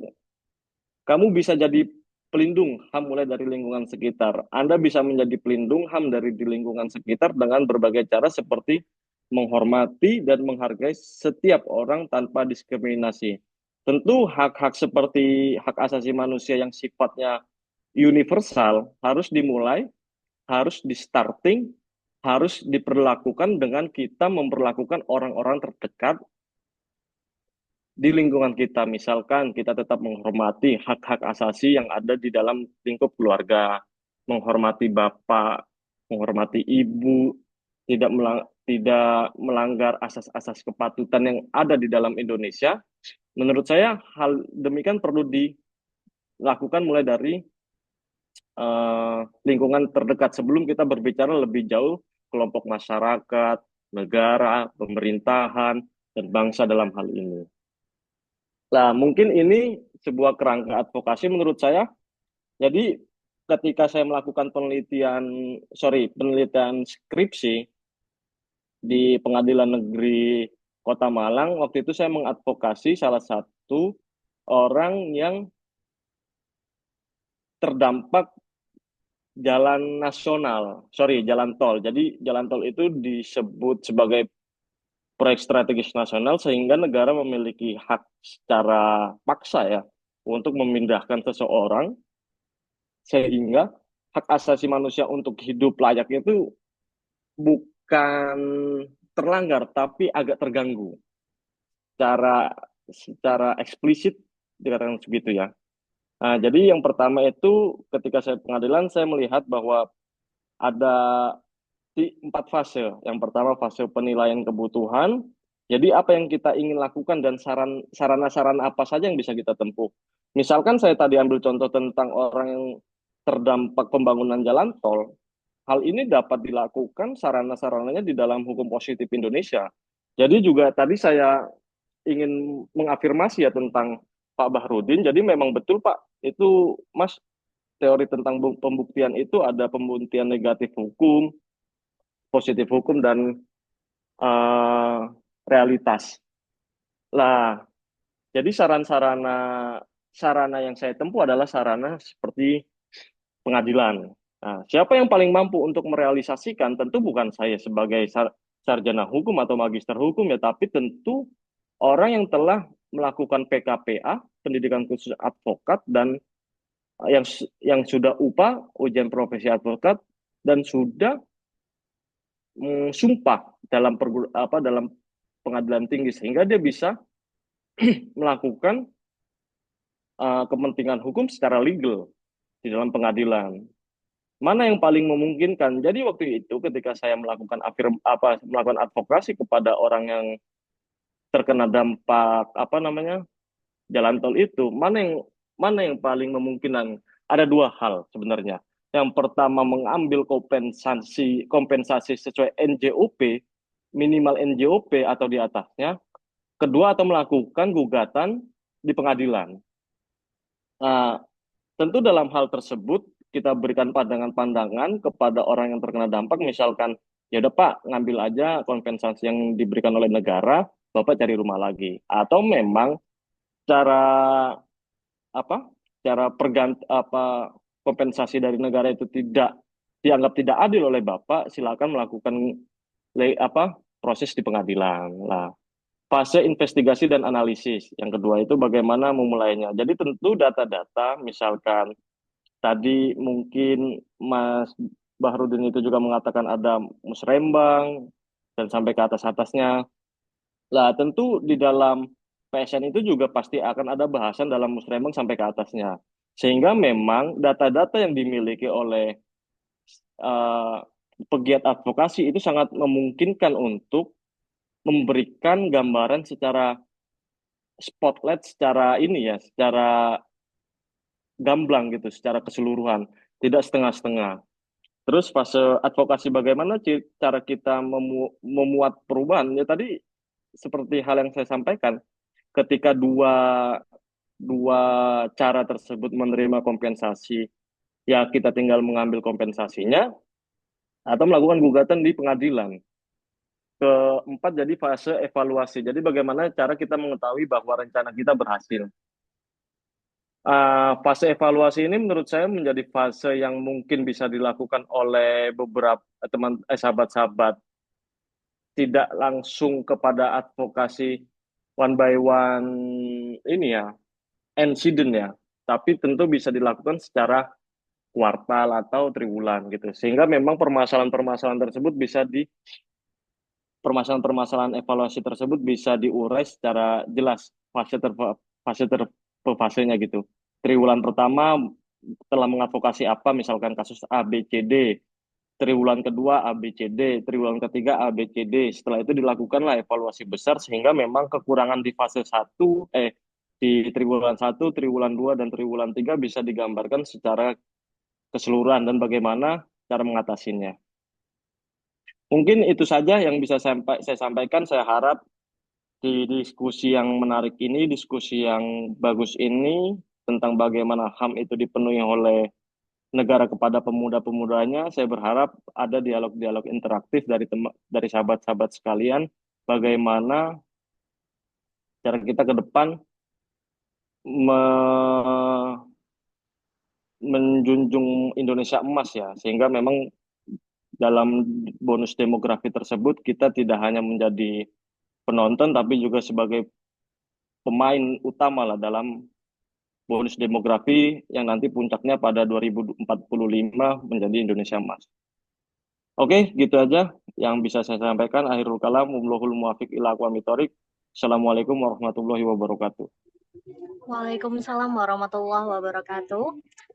kamu bisa jadi pelindung HAM mulai dari lingkungan sekitar. Anda bisa menjadi pelindung HAM dari di lingkungan sekitar dengan berbagai cara seperti menghormati dan menghargai setiap orang tanpa diskriminasi. Tentu hak-hak seperti hak asasi manusia yang sifatnya universal harus dimulai, harus di-starting, harus diperlakukan dengan kita memperlakukan orang-orang terdekat di lingkungan kita. Misalkan kita tetap menghormati hak-hak asasi yang ada di dalam lingkup keluarga, menghormati bapak, menghormati ibu, tidak melanggar asas-asas kepatutan yang ada di dalam Indonesia. Menurut saya hal demikian perlu dilakukan mulai dari lingkungan terdekat sebelum kita berbicara lebih jauh kelompok masyarakat, negara, pemerintahan, dan bangsa dalam hal ini. Nah, mungkin ini sebuah kerangka advokasi menurut saya. Jadi ketika saya melakukan penelitian skripsi di Pengadilan Negeri Kota Malang, waktu itu saya mengadvokasi salah satu orang yang terdampak jalan tol. Jadi jalan tol itu disebut sebagai proyek strategis nasional sehingga negara memiliki hak secara paksa ya untuk memindahkan seseorang, sehingga hak asasi manusia untuk hidup layak itu bukan terlanggar tapi agak terganggu secara eksplisit, dikatakan begitu ya. Nah, jadi yang pertama itu ketika saya pengadilan saya melihat bahwa ada 4 fase. Yang pertama fase penilaian kebutuhan. Jadi apa yang kita ingin lakukan dan sarana-sarana apa saja yang bisa kita tempuh. Misalkan saya tadi ambil contoh tentang orang yang terdampak pembangunan jalan tol. Hal ini dapat dilakukan sarana-sarananya di dalam hukum positif Indonesia. Jadi juga tadi saya ingin mengafirmasi ya tentang Pak Bahrudin. Jadi memang betul Pak, itu Mas, teori tentang pembuktian itu ada pembuktian negatif hukum, positif hukum, dan realitas. Lah, jadi sarana yang saya tempuh adalah sarana seperti pengadilan. Nah, siapa yang paling mampu untuk merealisasikan? Tentu bukan saya sebagai sarjana hukum atau magister hukum ya, tapi tentu orang yang telah melakukan PKPA, pendidikan khusus advokat, dan yang sudah ujian profesi advokat dan sudah sumpah dalam pengadilan tinggi sehingga dia bisa melakukan kepentingan hukum secara legal di dalam pengadilan. Mana yang paling memungkinkan? Jadi waktu itu ketika saya melakukan advokasi kepada orang yang terkena dampak jalan tol itu, mana yang paling memungkinkan? Ada 2 hal sebenarnya. Yang pertama mengambil kompensasi sesuai NJOP, minimal NJOP atau di atasnya. Kedua, atau melakukan gugatan di pengadilan. Nah, tentu dalam hal tersebut kita berikan pandangan-pandangan kepada orang yang terkena dampak, misalkan ya udah Pak, ngambil aja kompensasi yang diberikan oleh negara, Bapak cari rumah lagi. Atau memang cara apa? Cara kompensasi dari negara itu tidak dianggap tidak adil oleh Bapak, silakan melakukan proses di pengadilan. Nah, fase investigasi dan analisis. Yang kedua itu bagaimana memulainya. Jadi tentu data-data, misalkan tadi mungkin Mas Bahrudin itu juga mengatakan ada musrembang dan sampai ke atas-atasnya. Lah tentu di dalam PSN itu juga pasti akan ada bahasan dalam musrembang sampai ke atasnya. Sehingga memang data-data yang dimiliki oleh eh, pegiat advokasi itu sangat memungkinkan untuk memberikan gambaran secara spotlight, secara ini ya, secara gamblang gitu, secara keseluruhan, tidak setengah-setengah. Terus fase advokasi bagaimana cara kita memuat perubahan? Ya tadi seperti hal yang saya sampaikan, ketika dua dua cara tersebut menerima kompensasi, ya kita tinggal mengambil kompensasinya atau melakukan gugatan di pengadilan. Keempat jadi fase evaluasi. Jadi bagaimana cara kita mengetahui bahwa rencana kita berhasil. Fase evaluasi ini menurut saya menjadi fase yang mungkin bisa dilakukan oleh beberapa sahabat-sahabat, tidak langsung kepada advokasi one by one ini ya, incident ya, tapi tentu bisa dilakukan secara kuartal atau triwulan gitu. Sehingga memang permasalahan-permasalahan tersebut permasalahan-permasalahan evaluasi tersebut bisa diurai secara jelas fasenya gitu. Triwulan pertama telah mengadvokasi apa, misalkan kasus A, B, C, D. Triwulan kedua A, B, C, D. Triwulan ketiga A, B, C, D. Setelah itu dilakukanlah evaluasi besar sehingga memang kekurangan di fase 1, di triwulan 1, triwulan 2, dan triwulan 3 bisa digambarkan secara keseluruhan dan bagaimana cara mengatasinya. Mungkin itu saja yang bisa saya sampaikan. Saya harap di diskusi yang menarik ini, diskusi yang bagus ini, tentang bagaimana HAM itu dipenuhi oleh negara kepada pemuda-pemudanya, saya berharap ada dialog-dialog interaktif dari sahabat-sahabat sekalian, bagaimana cara kita ke depan menjunjung Indonesia emas ya, sehingga memang dalam bonus demografi tersebut kita tidak hanya menjadi penonton tapi juga sebagai pemain utama lah dalam bonus demografi yang nanti puncaknya pada 2045 menjadi Indonesia emas. Oke, gitu aja yang bisa saya sampaikan. Akhirul kalam, wallahul muwaffiq ila aqwamit thoriq. Assalamualaikum warahmatullahi wabarakatuh. Waalaikumsalam warahmatullahi wabarakatuh.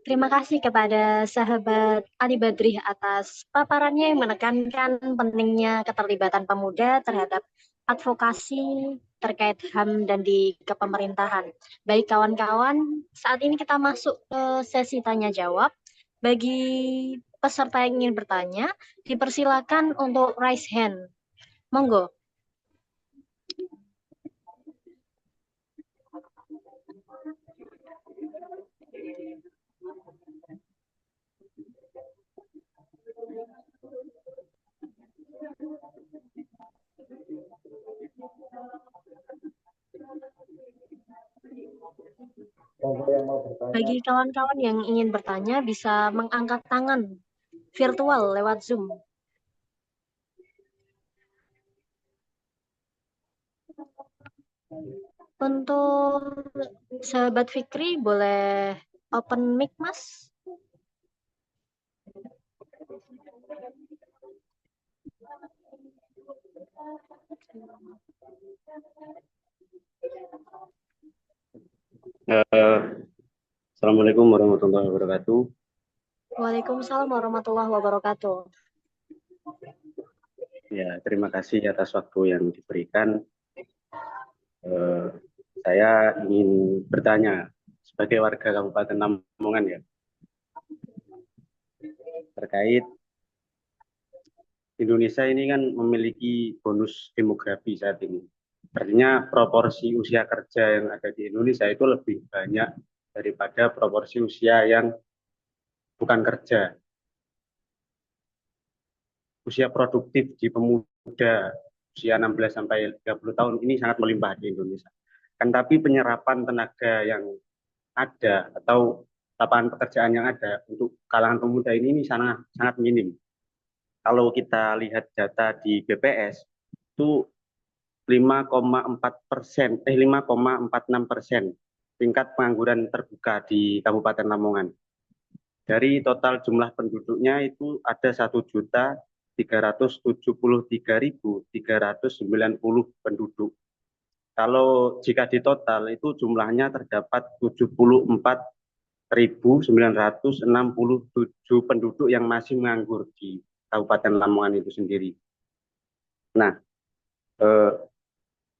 Terima kasih kepada sahabat Ali Badrih atas paparannya yang menekankan pentingnya keterlibatan pemuda terhadap advokasi terkait HAM dan di kepemerintahan. Baik kawan-kawan, saat ini kita masuk ke sesi tanya jawab. Bagi peserta yang ingin bertanya, dipersilakan untuk raise hand. Monggo. Bagi kawan-kawan yang ingin bertanya, bisa mengangkat tangan virtual lewat Zoom. Untuk sahabat Fikri, boleh open mic, Mas? Assalamualaikum warahmatullahi wabarakatuh. Waalaikumsalam warahmatullahi wabarakatuh. Ya, terima kasih atas waktu yang diberikan. Saya ingin bertanya sebagai warga Kabupaten Lamongan ya, terkait Indonesia ini kan memiliki bonus demografi saat ini. Artinya proporsi usia kerja yang ada di Indonesia itu lebih banyak daripada proporsi usia yang bukan kerja. Usia produktif di pemuda usia 16 sampai 30 tahun ini sangat melimpah di Indonesia. Kan tapi penyerapan tenaga yang ada atau lapangan pekerjaan yang ada untuk kalangan pemuda ini sangat sangat minim. Kalau kita lihat data di BPS itu 5,4%, 5,46% tingkat pengangguran terbuka di Kabupaten Lamongan. Dari total jumlah penduduknya itu ada 1.373.390 penduduk. Kalau jika di total itu jumlahnya terdapat 74.967 penduduk yang masih menganggur di Kabupaten Lamongan itu sendiri. Nah,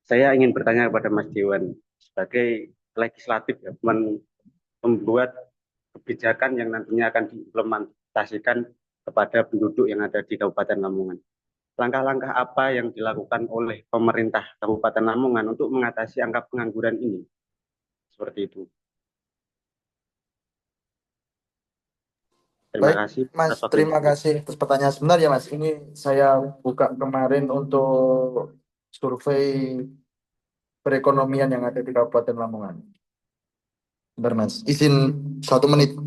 saya ingin bertanya kepada Mas Dewan sebagai legislatif ya, membuat kebijakan yang nantinya akan diimplementasikan kepada penduduk yang ada di Kabupaten Lamongan. Langkah-langkah apa yang dilakukan oleh pemerintah Kabupaten Lamongan untuk mengatasi angka pengangguran ini? Seperti itu. Terima Baik, kasih. Mas, Atas waktu. terima kasih atas pertanyaan. Sebentar ya, Mas. Ini saya buka kemarin untuk survei perekonomian yang ada di Kabupaten Lamongan. Bentar, Mas. Izin 1 menit.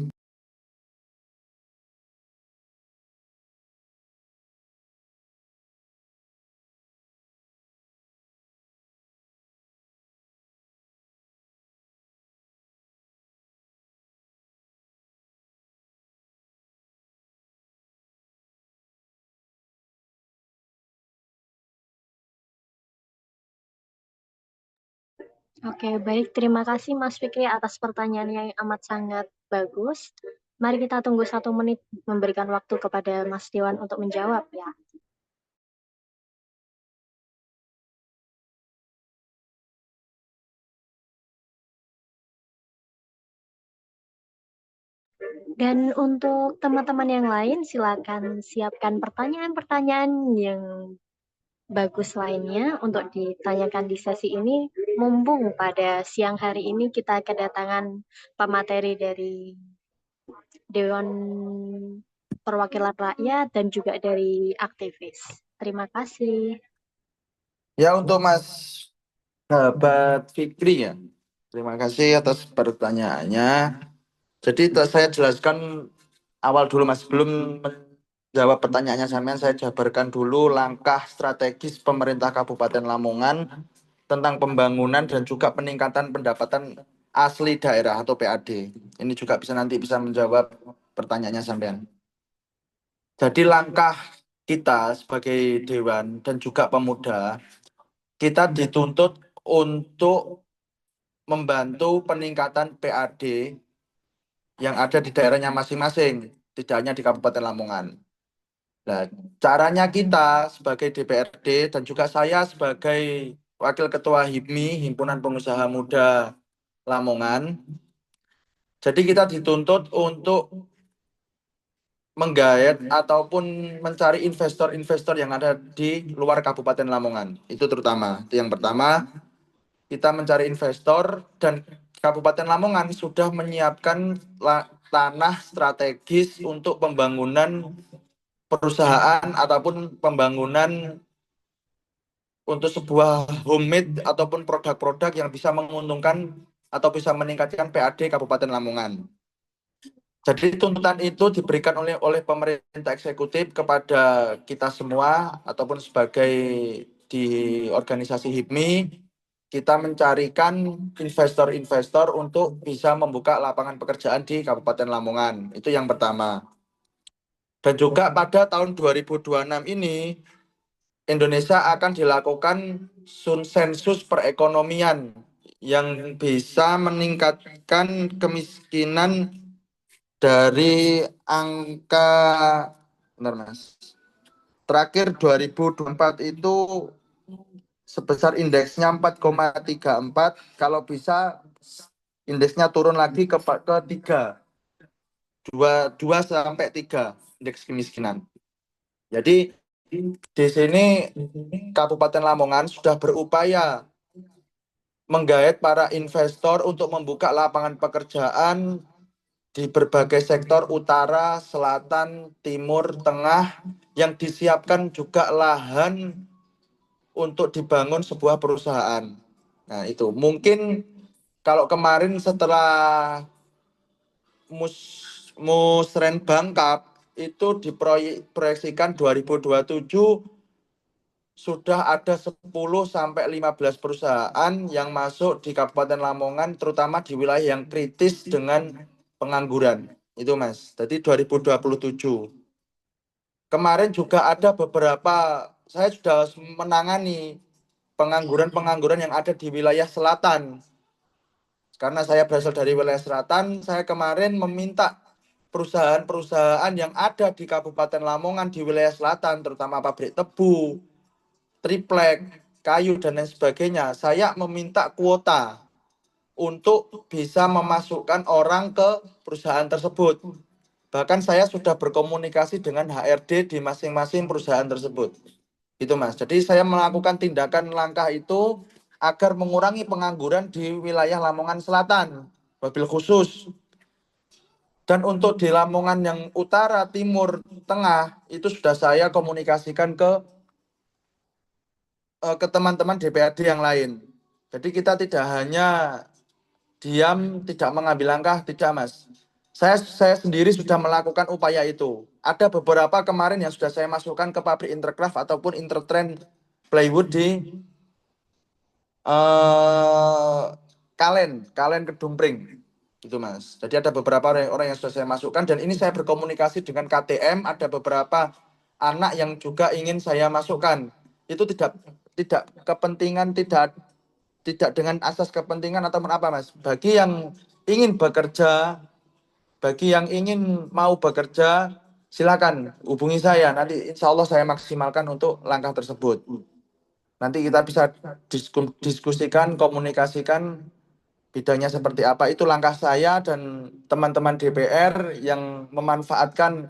Oke, baik. Terima kasih Mas Fikri atas pertanyaan yang amat sangat bagus. Mari kita tunggu 1 menit memberikan waktu kepada Mas Dewan untuk menjawab ya. Dan untuk teman-teman yang lain, silakan siapkan pertanyaan-pertanyaan yang bagus lainnya untuk ditanyakan di sesi ini. Mumpung pada siang hari ini kita kedatangan pemateri dari Dewan Perwakilan Rakyat dan juga dari aktivis. Terima kasih. Ya, untuk Mas sahabat Fikri ya. Terima kasih atas pertanyaannya. Jadi saya jelaskan awal dulu, Mas, sebelum menjawab pertanyaannya sampean, saya jabarkan dulu langkah strategis pemerintah Kabupaten Lamongan tentang pembangunan dan juga peningkatan pendapatan asli daerah atau PAD. Ini juga nanti bisa menjawab pertanyaannya sampean. Jadi langkah kita sebagai dewan dan juga pemuda, kita dituntut untuk membantu peningkatan PAD yang ada di daerahnya masing-masing, tidak hanya di Kabupaten Lamongan. Nah, caranya kita sebagai DPRD dan juga saya sebagai Wakil Ketua HIPMI, Himpunan Pengusaha Muda Lamongan, jadi kita dituntut untuk menggait ataupun mencari investor-investor yang ada di luar Kabupaten Lamongan. Itu terutama. Itu yang pertama, kita mencari investor dan Kabupaten Lamongan sudah menyiapkan tanah strategis untuk pembangunan perusahaan ataupun pembangunan untuk sebuah homemade ataupun produk-produk yang bisa menguntungkan atau bisa meningkatkan PAD Kabupaten Lamongan. Jadi tuntutan itu diberikan oleh pemerintah eksekutif kepada kita semua ataupun sebagai di organisasi HIPMI, kita mencarikan investor-investor untuk bisa membuka lapangan pekerjaan di Kabupaten Lamongan. Itu yang pertama. Dan juga pada tahun 2026 ini, Indonesia akan dilakukan sensus perekonomian yang bisa meningkatkan kemiskinan dari angka, benar Mas, terakhir 2024 itu sebesar indeksnya 4,34, kalau bisa indeksnya turun lagi ke 3, 2 sampai 3 indeks kemiskinan. Jadi di sini Kabupaten Lamongan sudah berupaya menggait para investor untuk membuka lapangan pekerjaan di berbagai sektor utara, selatan, timur, tengah, yang disiapkan juga lahan untuk dibangun sebuah perusahaan. Nah, itu mungkin kalau kemarin setelah Musrenbang Cup itu diproyeksikan 2027 sudah ada 10 sampai 15 perusahaan yang masuk di Kabupaten Lamongan, terutama di wilayah yang kritis dengan pengangguran. Itu Mas. Jadi 2027. Kemarin juga ada beberapa, saya sudah menangani pengangguran-pengangguran yang ada di wilayah selatan. Karena saya berasal dari wilayah selatan, saya kemarin meminta perusahaan-perusahaan yang ada di Kabupaten Lamongan di wilayah selatan, terutama pabrik tebu, triplek, kayu, dan lain sebagainya, saya meminta kuota untuk bisa memasukkan orang ke perusahaan tersebut. Bahkan saya sudah berkomunikasi dengan HRD di masing-masing perusahaan tersebut. Itu Mas. Jadi saya melakukan tindakan langkah itu agar mengurangi pengangguran di wilayah Lamongan Selatan, wabil khusus. Dan untuk di Lamongan yang utara, timur, tengah, itu sudah saya komunikasikan ke teman-teman DPRD yang lain. Jadi kita tidak hanya diam, tidak mengambil langkah, tidak Mas. Saya sendiri sudah melakukan upaya itu. Ada beberapa kemarin yang sudah saya masukkan ke pabrik Intercraft ataupun Intertrend Plywood di Kalen Kedumpring. Gitu Mas. Jadi ada beberapa orang yang sudah saya masukkan dan ini saya berkomunikasi dengan KTM, ada beberapa anak yang juga ingin saya masukkan. Itu tidak kepentingan, tidak dengan asas kepentingan atau apa Mas. Bagi yang ingin bekerja, bagi yang ingin mau bekerja, silakan hubungi saya. Nanti insya Allah saya maksimalkan untuk langkah tersebut. Nanti kita bisa diskusikan, komunikasikan bidangnya seperti apa. Itu langkah saya dan teman-teman DPR yang memanfaatkan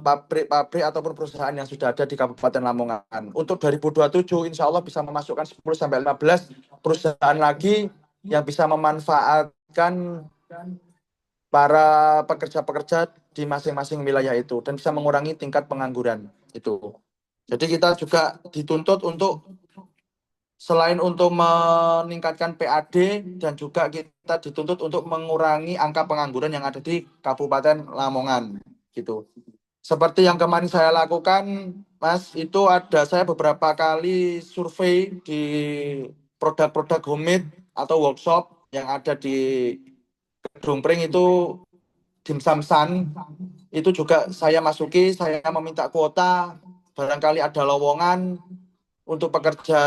pabrik-pabrik ataupun perusahaan yang sudah ada di Kabupaten Lamongan. Untuk 2027 insya Allah bisa memasukkan 10-15 perusahaan lagi yang bisa memanfaatkan para pekerja-pekerja di masing-masing wilayah itu dan bisa mengurangi tingkat pengangguran itu. Jadi kita juga dituntut untuk selain untuk meningkatkan PAD dan juga kita dituntut untuk mengurangi angka pengangguran yang ada di Kabupaten Lamongan gitu. Seperti yang kemarin saya lakukan, Mas, itu saya beberapa kali survei di produk-produk homemade atau workshop yang ada di Kedungpring itu dimsum-san, itu juga saya masuki, saya meminta kuota, barangkali ada lowongan untuk pekerja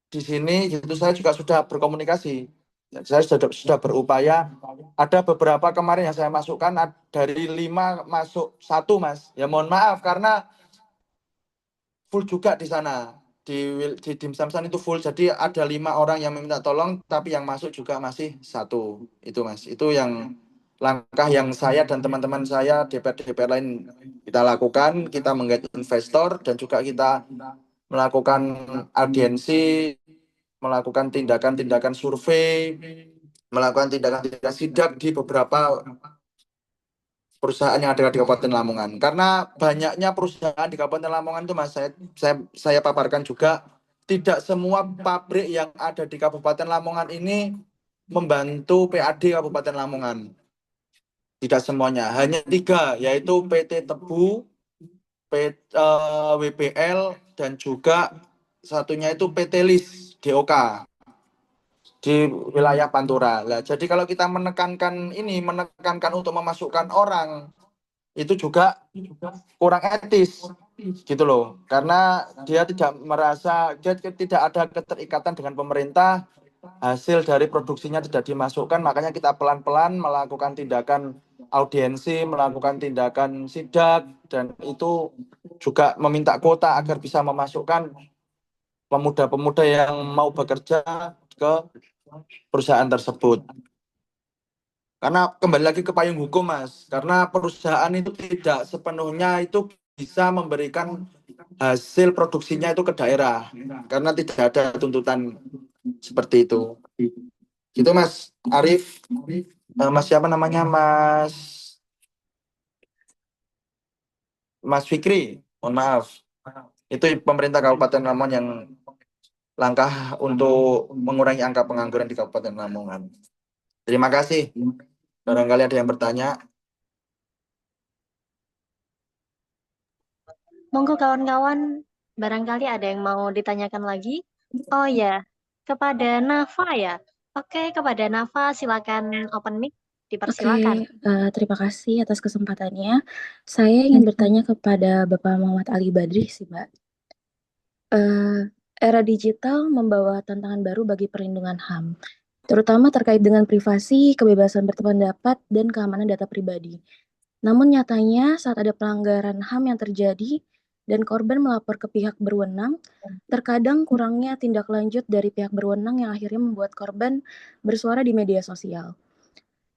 di sini, itu saya juga sudah berkomunikasi. Saya sudah berupaya. Ada beberapa kemarin yang saya masukkan, dari 5 masuk 1 Mas. Ya mohon maaf karena full juga di sana. Di dimsum-san itu full. Jadi ada 5 orang yang meminta tolong, tapi yang masuk juga masih 1. Itu Mas. Itu yang langkah yang saya dan teman-teman saya DPR lain kita lakukan. Kita menggait investor dan juga kita melakukan audiensi, melakukan tindakan-tindakan survei, melakukan tindakan-tindakan sidak di beberapa perusahaan yang ada di Kabupaten Lamongan. Karena banyaknya perusahaan di Kabupaten Lamongan itu Mas, saya paparkan juga, tidak semua pabrik yang ada di Kabupaten Lamongan ini membantu PAD Kabupaten Lamongan. Tidak semuanya, hanya 3, yaitu PT Tebu, WBL, dan juga satunya itu PT LIS DOK di wilayah Pantura. Nah, jadi kalau kita menekankan untuk memasukkan orang, itu juga kurang etis gitu loh. Karena dia tidak ada keterikatan dengan pemerintah, hasil dari produksinya tidak dimasukkan, makanya kita pelan-pelan melakukan tindakan audiensi, melakukan tindakan sidak, dan itu juga meminta kuota agar bisa memasukkan pemuda-pemuda yang mau bekerja ke perusahaan tersebut. Karena kembali lagi ke payung hukum Mas, karena perusahaan itu tidak sepenuhnya itu bisa memberikan hasil produksinya itu ke daerah karena tidak ada tuntutan seperti itu. Gitu Mas Arif. Mas siapa namanya? Mas Fikri. Mohon maaf. Itu pemerintah Kabupaten Lamongan yang langkah untuk mengurangi angka pengangguran di Kabupaten Lamongan. Terima kasih. Barangkali ada yang bertanya. Monggo kawan-kawan, barangkali ada yang mau ditanyakan lagi. Oh ya, kepada Nafa ya. Oke, kepada Nafa silakan open mic, dipersilakan. Terima kasih atas kesempatannya. Saya ingin bertanya kepada Bapak Muhammad Ali Badri sih, Mbak. Era digital membawa tantangan baru bagi perlindungan HAM, terutama terkait dengan privasi, kebebasan berpendapat, dan keamanan data pribadi. Namun nyatanya saat ada pelanggaran HAM yang terjadi dan korban melapor ke pihak berwenang, terkadang kurangnya tindak lanjut dari pihak berwenang yang akhirnya membuat korban bersuara di media sosial.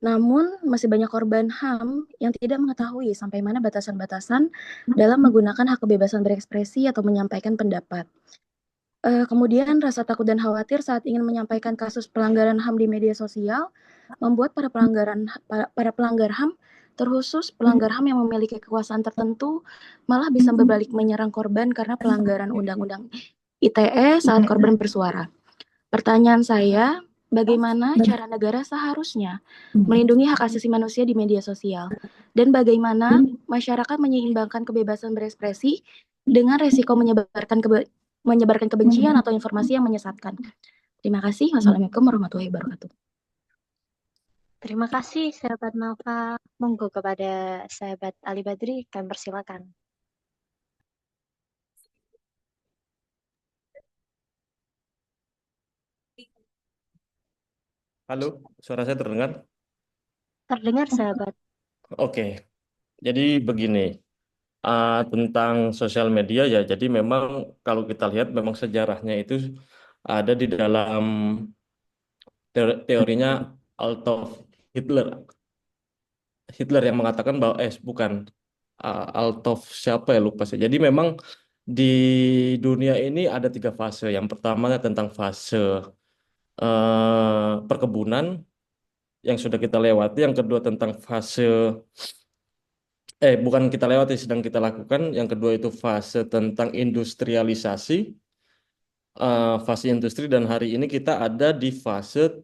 Namun, masih banyak korban HAM yang tidak mengetahui sampai mana batasan-batasan dalam menggunakan hak kebebasan berekspresi atau menyampaikan pendapat. Kemudian rasa takut dan khawatir saat ingin menyampaikan kasus pelanggaran HAM di media sosial membuat para pelanggar HAM, terkhusus pelanggar HAM yang memiliki kekuasaan tertentu, malah bisa berbalik menyerang korban karena pelanggaran Undang-Undang ITE saat korban bersuara. Pertanyaan saya, bagaimana cara negara seharusnya melindungi hak asasi manusia di media sosial? Dan bagaimana masyarakat menyeimbangkan kebebasan berekspresi dengan resiko menyebarkan kebencian atau informasi yang menyesatkan? Terima kasih. Wassalamualaikum warahmatullahi wabarakatuh. Terima kasih, sahabat Nafa. Monggo kepada sahabat Ali Badri, kami persilakan. Halo, suara saya terdengar? Terdengar, sahabat. Oke, jadi begini, tentang sosial media ya, jadi memang kalau kita lihat memang sejarahnya itu ada di dalam teorinya Althoff Hitler. Hitler yang mengatakan bahwa bukan Althoff siapa ya lupa sih. Jadi memang di dunia ini ada 3 fase. Yang pertama tentang fase perkebunan yang sudah kita lewati. Yang kedua tentang fase bukan kita lewati, sedang kita lakukan. Yang kedua itu fase tentang industrialisasi, fase industri, dan hari ini kita ada di fase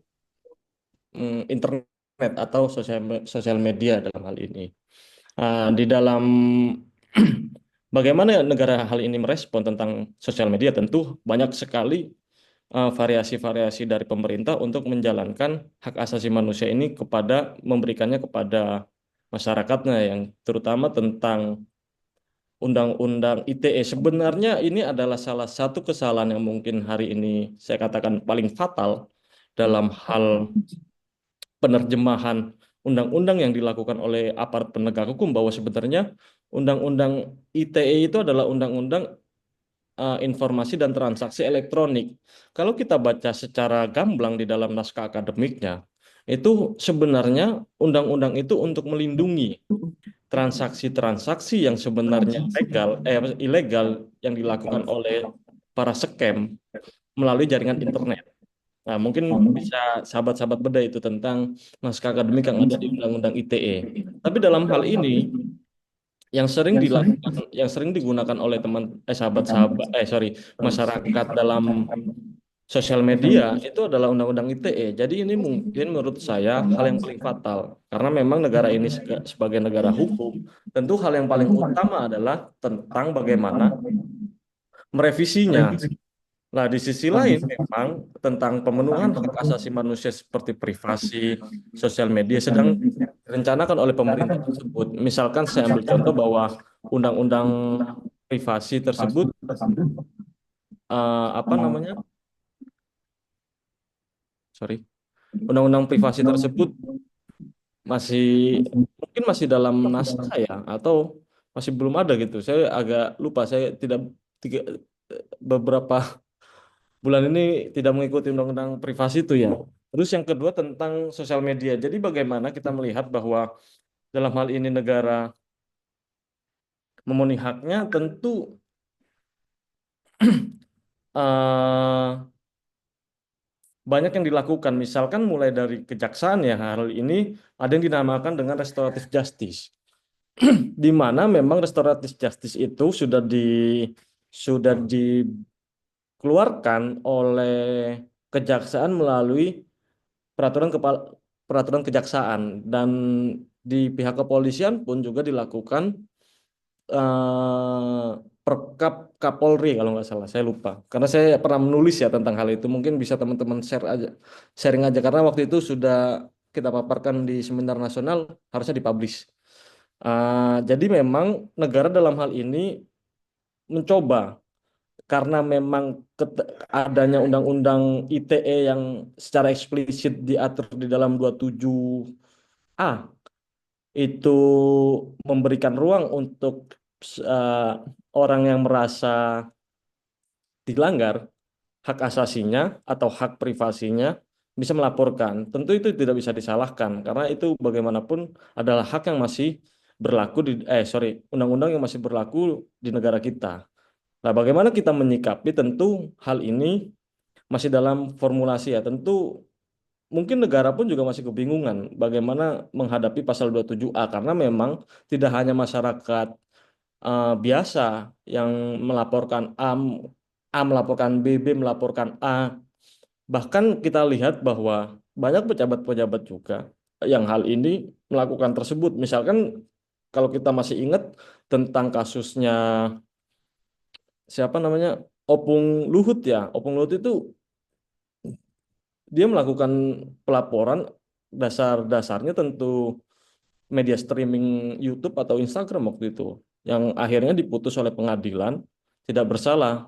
internet atau sosial media dalam hal ini. Di dalam bagaimana negara hal ini merespon tentang sosial media, tentu banyak sekali variasi-variasi dari pemerintah untuk menjalankan hak asasi manusia ini memberikannya kepada masyarakatnya, yang terutama tentang Undang-Undang ITE. Sebenarnya ini adalah salah satu kesalahan yang mungkin hari ini saya katakan paling fatal dalam hal penerjemahan undang-undang yang dilakukan oleh aparat penegak hukum, bahwa sebenarnya Undang-Undang ITE itu adalah undang-undang informasi dan transaksi elektronik. Kalau kita baca secara gamblang di dalam naskah akademiknya, itu sebenarnya undang-undang itu untuk melindungi transaksi-transaksi yang sebenarnya ilegal yang dilakukan oleh para scam melalui jaringan internet. Nah, mungkin bisa sahabat-sahabat bedah itu tentang naskah akademik yang ada di Undang-Undang ITE. Tapi dalam hal ini yang sering dilakukan, yang sering digunakan oleh masyarakat dalam sosial media itu adalah Undang-Undang ITE. Jadi ini mungkin menurut saya hal yang paling fatal, karena memang negara ini sebagai negara hukum, tentu hal yang paling utama adalah tentang bagaimana merevisinya. Nah, di sisi lain memang tentang pemenuhan hak asasi manusia seperti privasi, sosial media sedang direncanakan oleh pemerintah tersebut. Misalkan saya ambil contoh bahwa undang-undang privasi tersebut apa namanya? Sorry. Undang-undang privasi tersebut mungkin masih dalam naskah ya, atau masih belum ada gitu. Saya agak lupa, saya beberapa bulan ini tidak mengikuti undang-undang privasi itu ya. Terus yang kedua tentang sosial media. Jadi bagaimana kita melihat bahwa dalam hal ini negara Memenuhi haknya tentu eh, banyak yang dilakukan. Misalkan mulai dari kejaksaan ya, hal ini ada yang dinamakan dengan restoratif justice, di mana memang restoratif justice itu sudah dikeluarkan oleh kejaksaan melalui peraturan kepala peraturan kejaksaan, dan di pihak kepolisian pun juga dilakukan eh, Perkap Kapolri kalau nggak salah, saya lupa karena saya pernah menulis ya tentang hal itu. Mungkin bisa teman-teman sharing aja, karena waktu itu sudah kita paparkan di seminar nasional, harusnya dipublish. Jadi memang negara dalam hal ini mencoba, karena memang adanya undang-undang ITE yang secara eksplisit diatur di dalam 27A itu memberikan ruang untuk eh, orang yang merasa dilanggar hak asasinya atau hak privasinya bisa melaporkan. Tentu itu tidak bisa disalahkan karena itu bagaimanapun adalah hak yang masih berlaku undang-undang yang masih berlaku di negara kita. Nah, bagaimana kita menyikapi, tentu hal ini masih dalam formulasi ya. Tentu mungkin negara pun juga masih kebingungan bagaimana menghadapi pasal 27A, karena memang tidak hanya masyarakat biasa yang melaporkan A melaporkan B melaporkan A. Bahkan kita lihat bahwa banyak pejabat-pejabat juga yang hal ini melakukan tersebut. Misalkan kalau kita masih ingat tentang kasusnya siapa namanya, Opung Luhut ya. Opung Luhut itu dia melakukan pelaporan, dasar-dasarnya tentu media streaming YouTube atau Instagram waktu itu, yang akhirnya diputus oleh pengadilan tidak bersalah.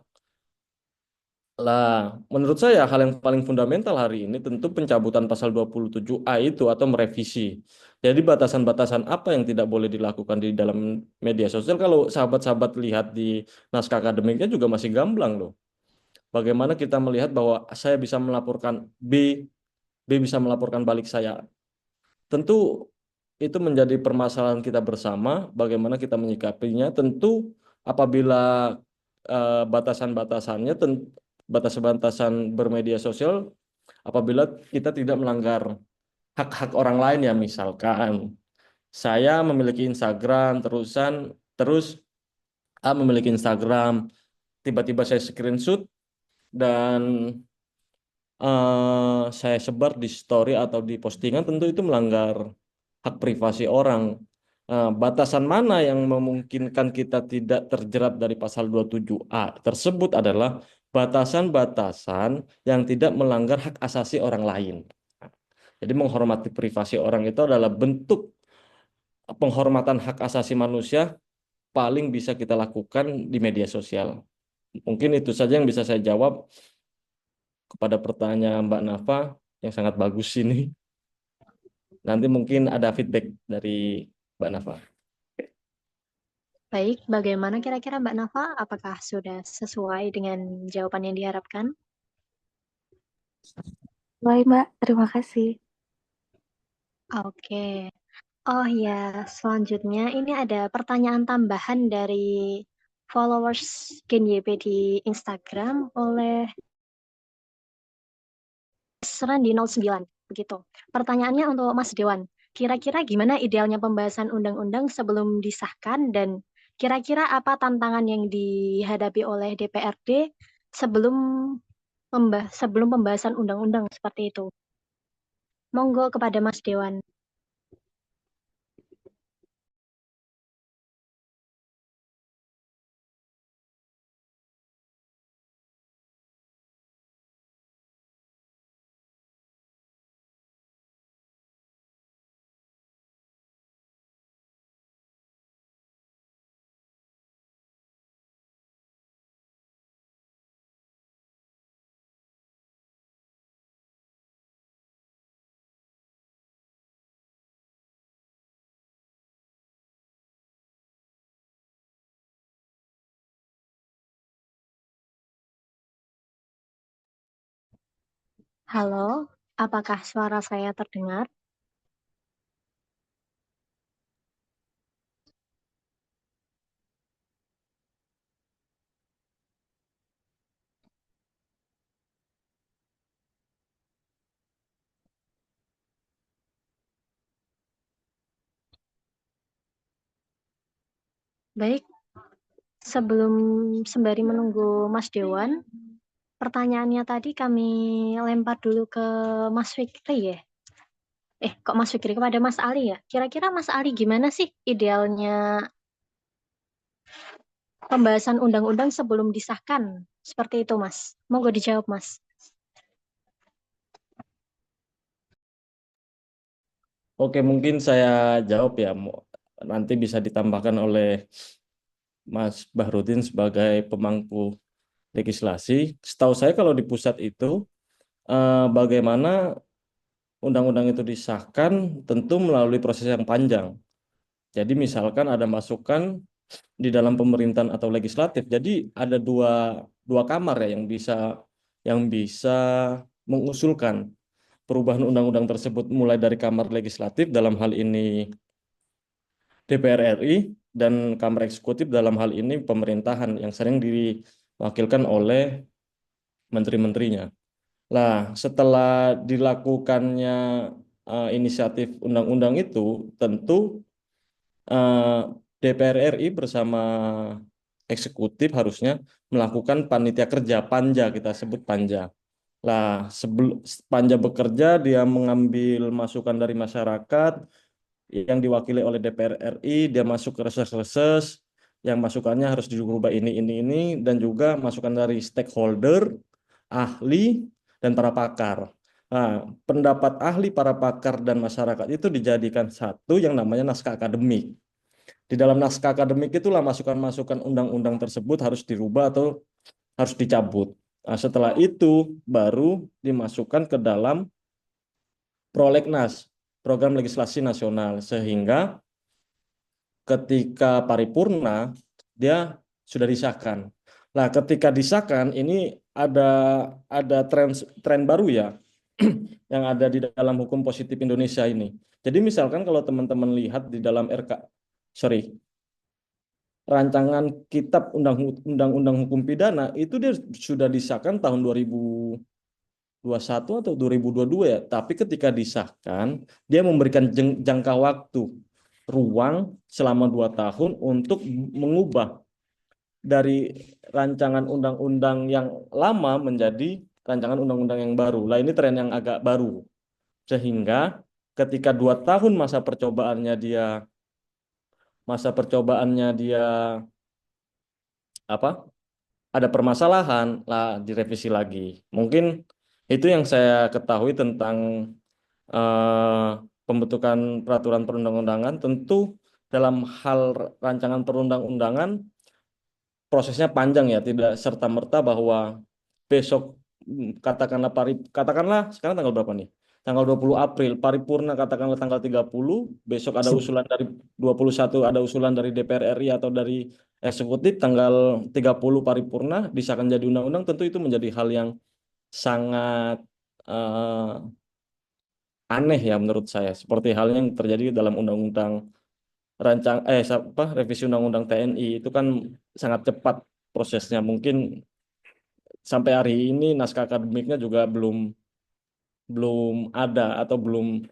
Lah, menurut saya hal yang paling fundamental hari ini tentu pencabutan pasal 27A itu atau merevisi. Jadi batasan-batasan apa yang tidak boleh dilakukan di dalam media sosial, kalau sahabat-sahabat lihat di naskah akademiknya juga masih gamblang loh. Bagaimana kita melihat bahwa saya bisa melaporkan B, B bisa melaporkan balik saya. Tentu itu menjadi permasalahan kita bersama, bagaimana kita menyikapinya. Tentu apabila batasan-batasannya, batasan-batasan bermedia sosial, apabila kita tidak melanggar hak-hak orang lain ya, misalkan saya memiliki Instagram terus A memiliki Instagram, tiba-tiba saya screenshot dan saya sebar di story atau di postingan, tentu itu melanggar hak privasi orang. Batasan mana yang memungkinkan kita tidak terjerat dari pasal 27A tersebut adalah batasan-batasan yang tidak melanggar hak asasi orang lain. Jadi menghormati privasi orang itu adalah bentuk penghormatan hak asasi manusia paling bisa kita lakukan di media sosial. Mungkin itu saja yang bisa saya jawab kepada pertanyaan Mbak Nafa yang sangat bagus ini. Nanti mungkin ada feedback dari Mbak Nafa. Baik, bagaimana kira-kira Mbak Nafa? Apakah sudah sesuai dengan jawaban yang diharapkan? Baik, Mbak. Terima kasih. Oke. Oh ya, selanjutnya ini ada pertanyaan tambahan dari followers Gen YP di Instagram oleh Serandi 09 begitu. Pertanyaannya untuk Mas Dewan. Kira-kira gimana idealnya pembahasan undang-undang sebelum disahkan, dan kira-kira apa tantangan yang dihadapi oleh DPRD sebelum sebelum pembahasan undang-undang seperti itu? Monggo kepada Mas Dewan. Halo, apakah suara saya terdengar? Baik, sebelum sembari menunggu Mas Dewan, pertanyaannya tadi kami lempar dulu ke Mas Fikri ya. Kok Mas Fikri kepada Mas Ali ya? Kira-kira Mas Ali gimana sih idealnya pembahasan undang-undang sebelum disahkan? Seperti itu, Mas. Monggo dijawab, Mas. Oke, mungkin saya jawab ya. Nanti bisa ditambahkan oleh Mas Bahrudin sebagai pemangku legislasi. Setahu saya kalau di pusat itu bagaimana undang-undang itu disahkan tentu melalui proses yang panjang. Jadi misalkan ada masukan di dalam pemerintahan atau legislatif. Jadi ada dua kamar ya yang bisa mengusulkan perubahan undang-undang tersebut mulai dari kamar legislatif dalam hal ini DPR RI dan kamar eksekutif dalam hal ini pemerintahan yang sering diwakilkan oleh menteri-menterinya. Lah, setelah dilakukannya inisiatif undang-undang itu, tentu eh, DPR RI bersama eksekutif harusnya melakukan panitia kerja panja, kita sebut panja. Lah, sebelum panja bekerja, dia mengambil masukan dari masyarakat yang diwakili oleh DPR RI, dia masuk ke reses-reses, yang masukannya harus dirubah ini, dan juga masukan dari stakeholder, ahli, dan para pakar. Nah, pendapat ahli, para pakar, dan masyarakat itu dijadikan satu yang namanya naskah akademik. Di dalam naskah akademik itulah masukan-masukan undang-undang tersebut harus dirubah atau harus dicabut. Nah, setelah itu baru dimasukkan ke dalam prolegnas, program legislasi nasional, sehingga ketika paripurna dia sudah disahkan. Nah, ketika disahkan ini ada tren baru ya yang ada di dalam hukum positif Indonesia ini. Jadi misalkan kalau teman-teman lihat di dalam rancangan kitab undang-undang hukum pidana itu dia sudah disahkan tahun 2021 atau 2022 ya. Tapi ketika disahkan, dia memberikan jangka waktu, ruang selama 2 tahun untuk mengubah dari rancangan undang-undang yang lama menjadi rancangan undang-undang yang baru. Lah ini tren yang agak baru. Sehingga ketika 2 tahun masa percobaannya dia apa ada permasalahan lah direvisi lagi. Mungkin itu yang saya ketahui tentang eh, pembentukan peraturan perundang-undangan. Tentu dalam hal rancangan perundang-undangan prosesnya panjang ya, tidak serta-merta bahwa besok katakanlah sekarang tanggal berapa nih? Tanggal 20 April paripurna, katakanlah tanggal 30, besok ada usulan dari 21, ada usulan dari DPR RI atau dari eksekutif, tanggal 30 paripurna disahkan jadi undang-undang. Tentu itu menjadi hal yang sangat eh, aneh ya menurut saya, seperti halnya yang terjadi dalam undang-undang revisi undang-undang TNI itu kan sangat cepat prosesnya. Mungkin sampai hari ini naskah akademiknya juga belum belum ada atau belum,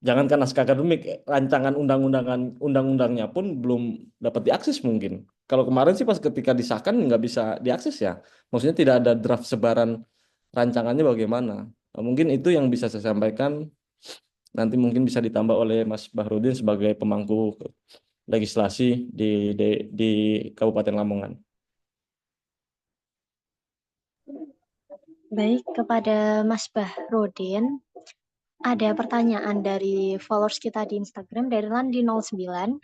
jangankan naskah akademik, rancangan undang-undangnya pun belum dapat diakses mungkin. Kalau kemarin sih pas ketika disahkan nggak bisa diakses ya. Maksudnya tidak ada draft sebaran rancangannya bagaimana. Nah, mungkin itu yang bisa saya sampaikan. Nanti mungkin bisa ditambah oleh Mas Bahrudin sebagai pemangku legislasi di Kabupaten Lamongan. Baik, kepada Mas Bahrudin, ada pertanyaan dari followers kita di Instagram dari Landi 09.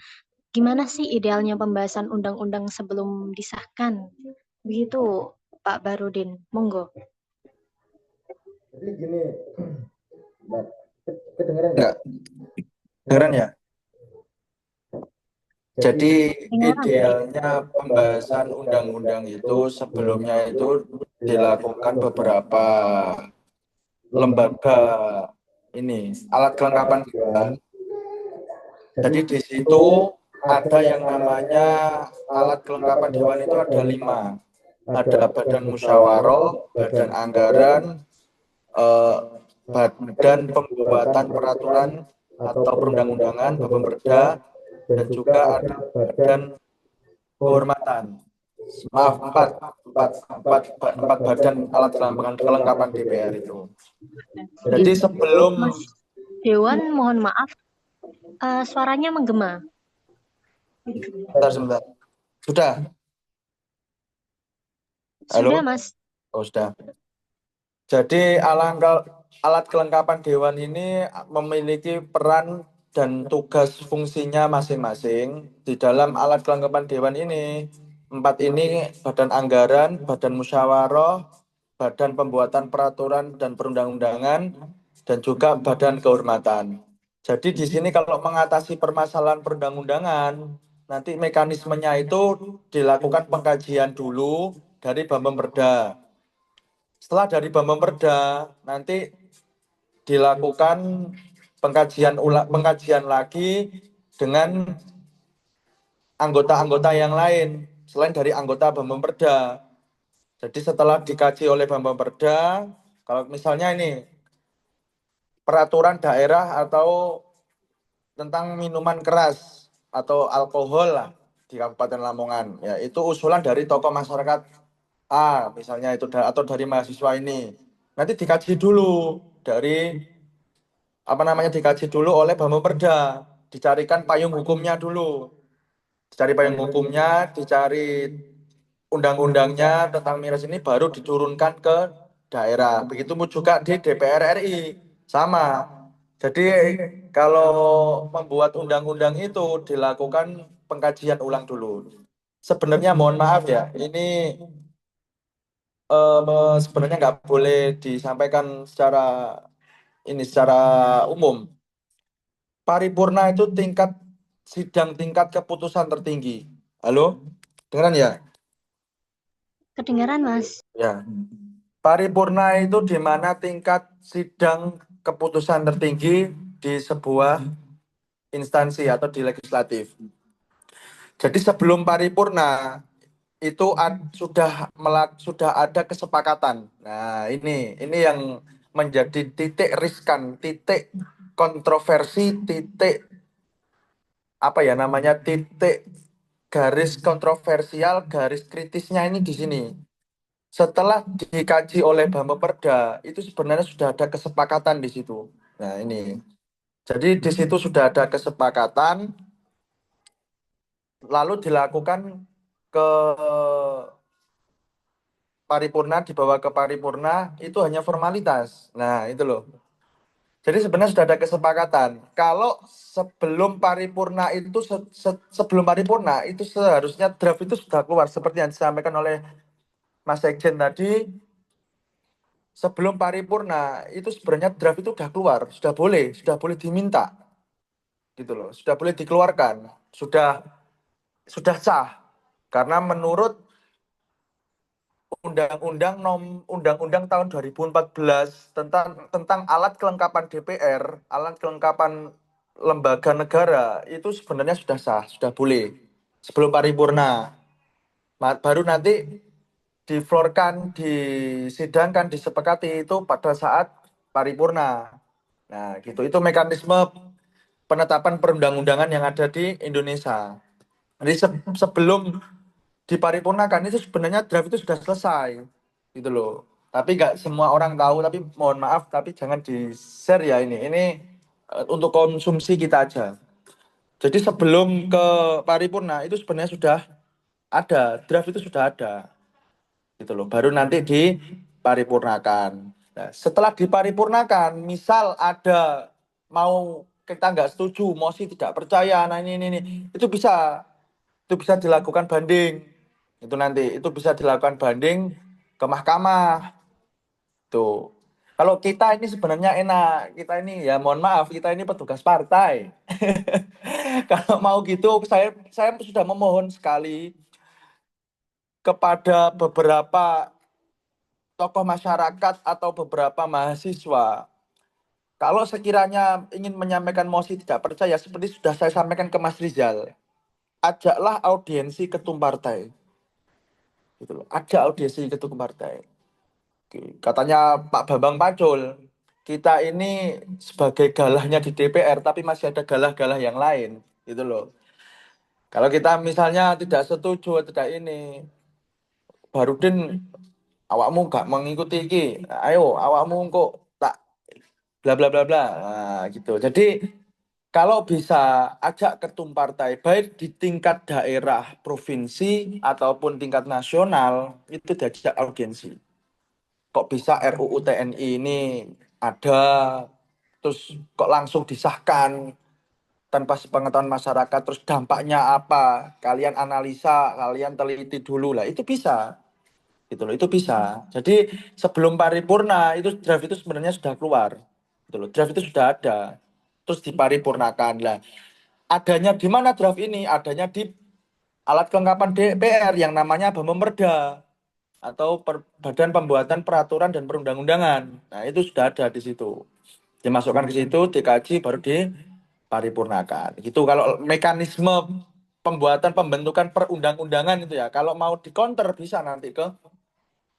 Gimana sih idealnya pembahasan undang-undang sebelum disahkan? Begitu, Pak Bahrudin. Monggo. Jadi gini, Mbak, kedengeran nggak? Kedengeran ya? Jadi idealnya pembahasan undang-undang itu sebelumnya itu dilakukan beberapa lembaga ini alat kelengkapan dewan. Jadi di situ ada yang namanya alat kelengkapan dewan itu ada 5. Ada badan musyawarah, badan anggaran, badan pembuatan peraturan atau perundang-undangan, Bapemperda, dan juga ada badan kehormatan. Maaf, empat badan alat kelengkapan DPR itu. Jadi sebelum Mas Dewan, mohon maaf, suaranya menggema. sebentar. Sudah? Halo? Sudah, Mas. Oh, sudah. Jadi alat kelengkapan dewan ini memiliki peran dan tugas fungsinya masing-masing. Di dalam alat kelengkapan dewan ini, 4 ini badan anggaran, badan musyawarah, badan pembuatan peraturan dan perundang-undangan, dan juga badan kehormatan. Jadi di sini kalau mengatasi permasalahan perundang-undangan, nanti mekanismenya itu dilakukan pengkajian dulu dari Bapemperda. Setelah dari Bapemperda, nanti dilakukan pengkajian lagi dengan anggota-anggota yang lain selain dari anggota Bapemperda. Jadi setelah dikaji oleh Bapemperda, kalau misalnya ini peraturan daerah atau tentang minuman keras atau alkohol lah di Kabupaten Lamongan, ya itu usulan dari tokoh masyarakat A misalnya itu atau dari mahasiswa ini. Nanti dikaji dulu dari dikaji dulu oleh Bapemperda, dicarikan payung hukumnya dulu. Dicari payung hukumnya, dicari undang-undangnya tentang miras ini baru diturunkan ke daerah. Begitu juga di DPR RI sama. Jadi kalau membuat undang-undang itu dilakukan pengkajian ulang dulu. Sebenarnya mohon maaf ya, ini sebenarnya nggak boleh disampaikan secara umum. Paripurna itu sidang tingkat keputusan tertinggi. Halo, dengeran ya? Kedengaran, Mas. Ya. Paripurna itu di mana tingkat sidang keputusan tertinggi di sebuah instansi atau di legislatif. Jadi sebelum paripurna itu sudah ada kesepakatan. Nah, ini yang menjadi titik riskan, titik kontroversi, titik garis kontroversial, garis kritisnya ini di sini. Setelah dikaji oleh Bapemperda, itu sebenarnya sudah ada kesepakatan di situ. Nah, ini. Jadi di situ sudah ada kesepakatan, lalu dilakukan ke paripurna, dibawa ke paripurna, itu hanya formalitas. Nah, itu loh. Jadi sebenarnya sudah ada kesepakatan. Kalau sebelum paripurna itu seharusnya draft itu sudah keluar seperti yang disampaikan oleh Mas Sekjen tadi. Sebelum paripurna itu sebenarnya draft itu sudah keluar, sudah boleh diminta, gitu loh, sudah boleh dikeluarkan, sudah sah, karena menurut Undang-Undang tahun 2014 tentang alat kelengkapan DPR, alat kelengkapan lembaga negara itu sebenarnya sudah sah, sudah boleh sebelum paripurna. Baru nanti diflorkan, disidangkan, disepakati itu pada saat paripurna. Nah, gitu. Itu mekanisme penetapan perundang-undangan yang ada di Indonesia. Jadi sebelum diparipurnakan itu sebenarnya draft itu sudah selesai, gitu loh. Tapi nggak semua orang tahu. Tapi mohon maaf, tapi jangan di-share ya ini. Ini untuk konsumsi kita aja. Jadi sebelum ke paripurna itu sebenarnya sudah ada, draft itu sudah ada, gitu loh. Baru nanti diparipurnakan. Nah, setelah diparipurnakan, misal ada kita nggak setuju, mosi tidak percaya, nah ini itu bisa dilakukan banding. Itu bisa dilakukan banding ke mahkamah. Tuh. Kalau kita ini sebenarnya enak, kita ini ya mohon maaf, kita ini petugas partai. Kalau mau gitu, saya sudah memohon sekali kepada beberapa tokoh masyarakat atau beberapa mahasiswa. Kalau sekiranya ingin menyampaikan mosi tidak percaya, seperti sudah saya sampaikan ke Mas Rizal, ajaklah audiensi ketum partai. Gitu loh. Ada audiensi ketum partai. Katanya Pak Bambang Pacul, kita ini sebagai galahnya di DPR, tapi masih ada galah-galah yang lain. Gitu loh. Kalau kita misalnya tidak setuju, tidak ini, Barudin, awakmu gak mengikuti iki, ayo awakmu kok tak bla bla bla bla, nah, gitu. Jadi kalau bisa ajak ketum partai baik di tingkat daerah, provinsi ataupun tingkat nasional itu diajak audiensi. Kok bisa RUU TNI ini ada, terus kok langsung disahkan tanpa sepengetahuan masyarakat, terus dampaknya apa? Kalian analisa, kalian teliti dulu lah, itu bisa. Gitu loh, itu bisa. Jadi sebelum paripurna itu draft itu sebenarnya sudah keluar. Gitu loh, draft itu sudah ada. Terus diparipurnakan lah. Adanya di mana draft ini? Adanya di alat kelengkapan DPR yang namanya Bampemerda atau Badan Pembuatan Peraturan dan Perundang-undangan. Nah, itu sudah ada di situ. Dimasukkan ke situ, dikaji, baru diparipurnakan. Gitu kalau mekanisme pembentukan perundang-undangan itu ya. Kalau mau dikonter bisa nanti ke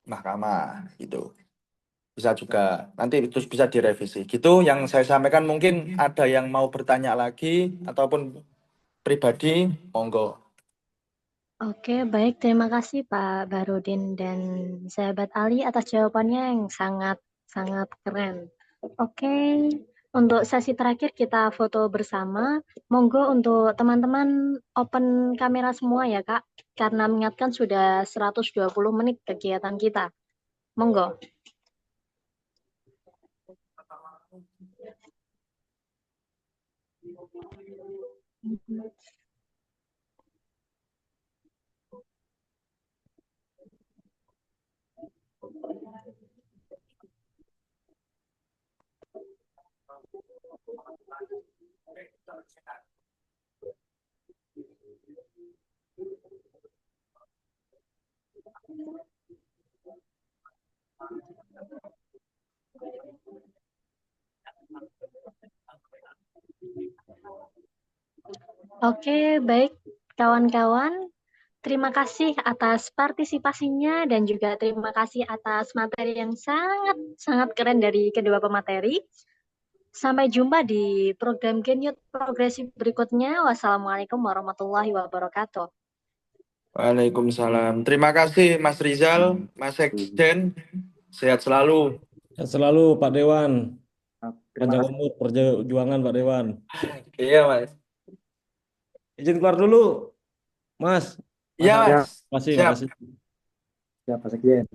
mahkamah gitu. Bisa juga nanti terus bisa direvisi. Gitu yang saya sampaikan, mungkin ada yang mau bertanya lagi ataupun pribadi, monggo. Oke, baik. Terima kasih Pak Barudin dan sahabat Ali atas jawabannya yang sangat keren. Oke, untuk sesi terakhir kita foto bersama. Monggo untuk teman-teman open kamera semua ya Kak, karena mengingatkan sudah 120 menit kegiatan kita. Monggo. Oke, baik kawan-kawan. Terima kasih atas partisipasinya dan juga terima kasih atas materi yang sangat keren dari kedua pemateri. Sampai jumpa di program Genyut Progresif berikutnya. Wassalamualaikum warahmatullahi wabarakatuh. Waalaikumsalam. Terima kasih Mas Rizal, Mas Sekjen. Sehat selalu. Sehat selalu Pak Dewan. Terima Panjang kasih. umur perjuangan Pak Dewan. Iya, Mas. Izin keluar dulu, Mas. Iya, Ali. Mas. Makasih, Siap. makasih. Siapa Sekjen?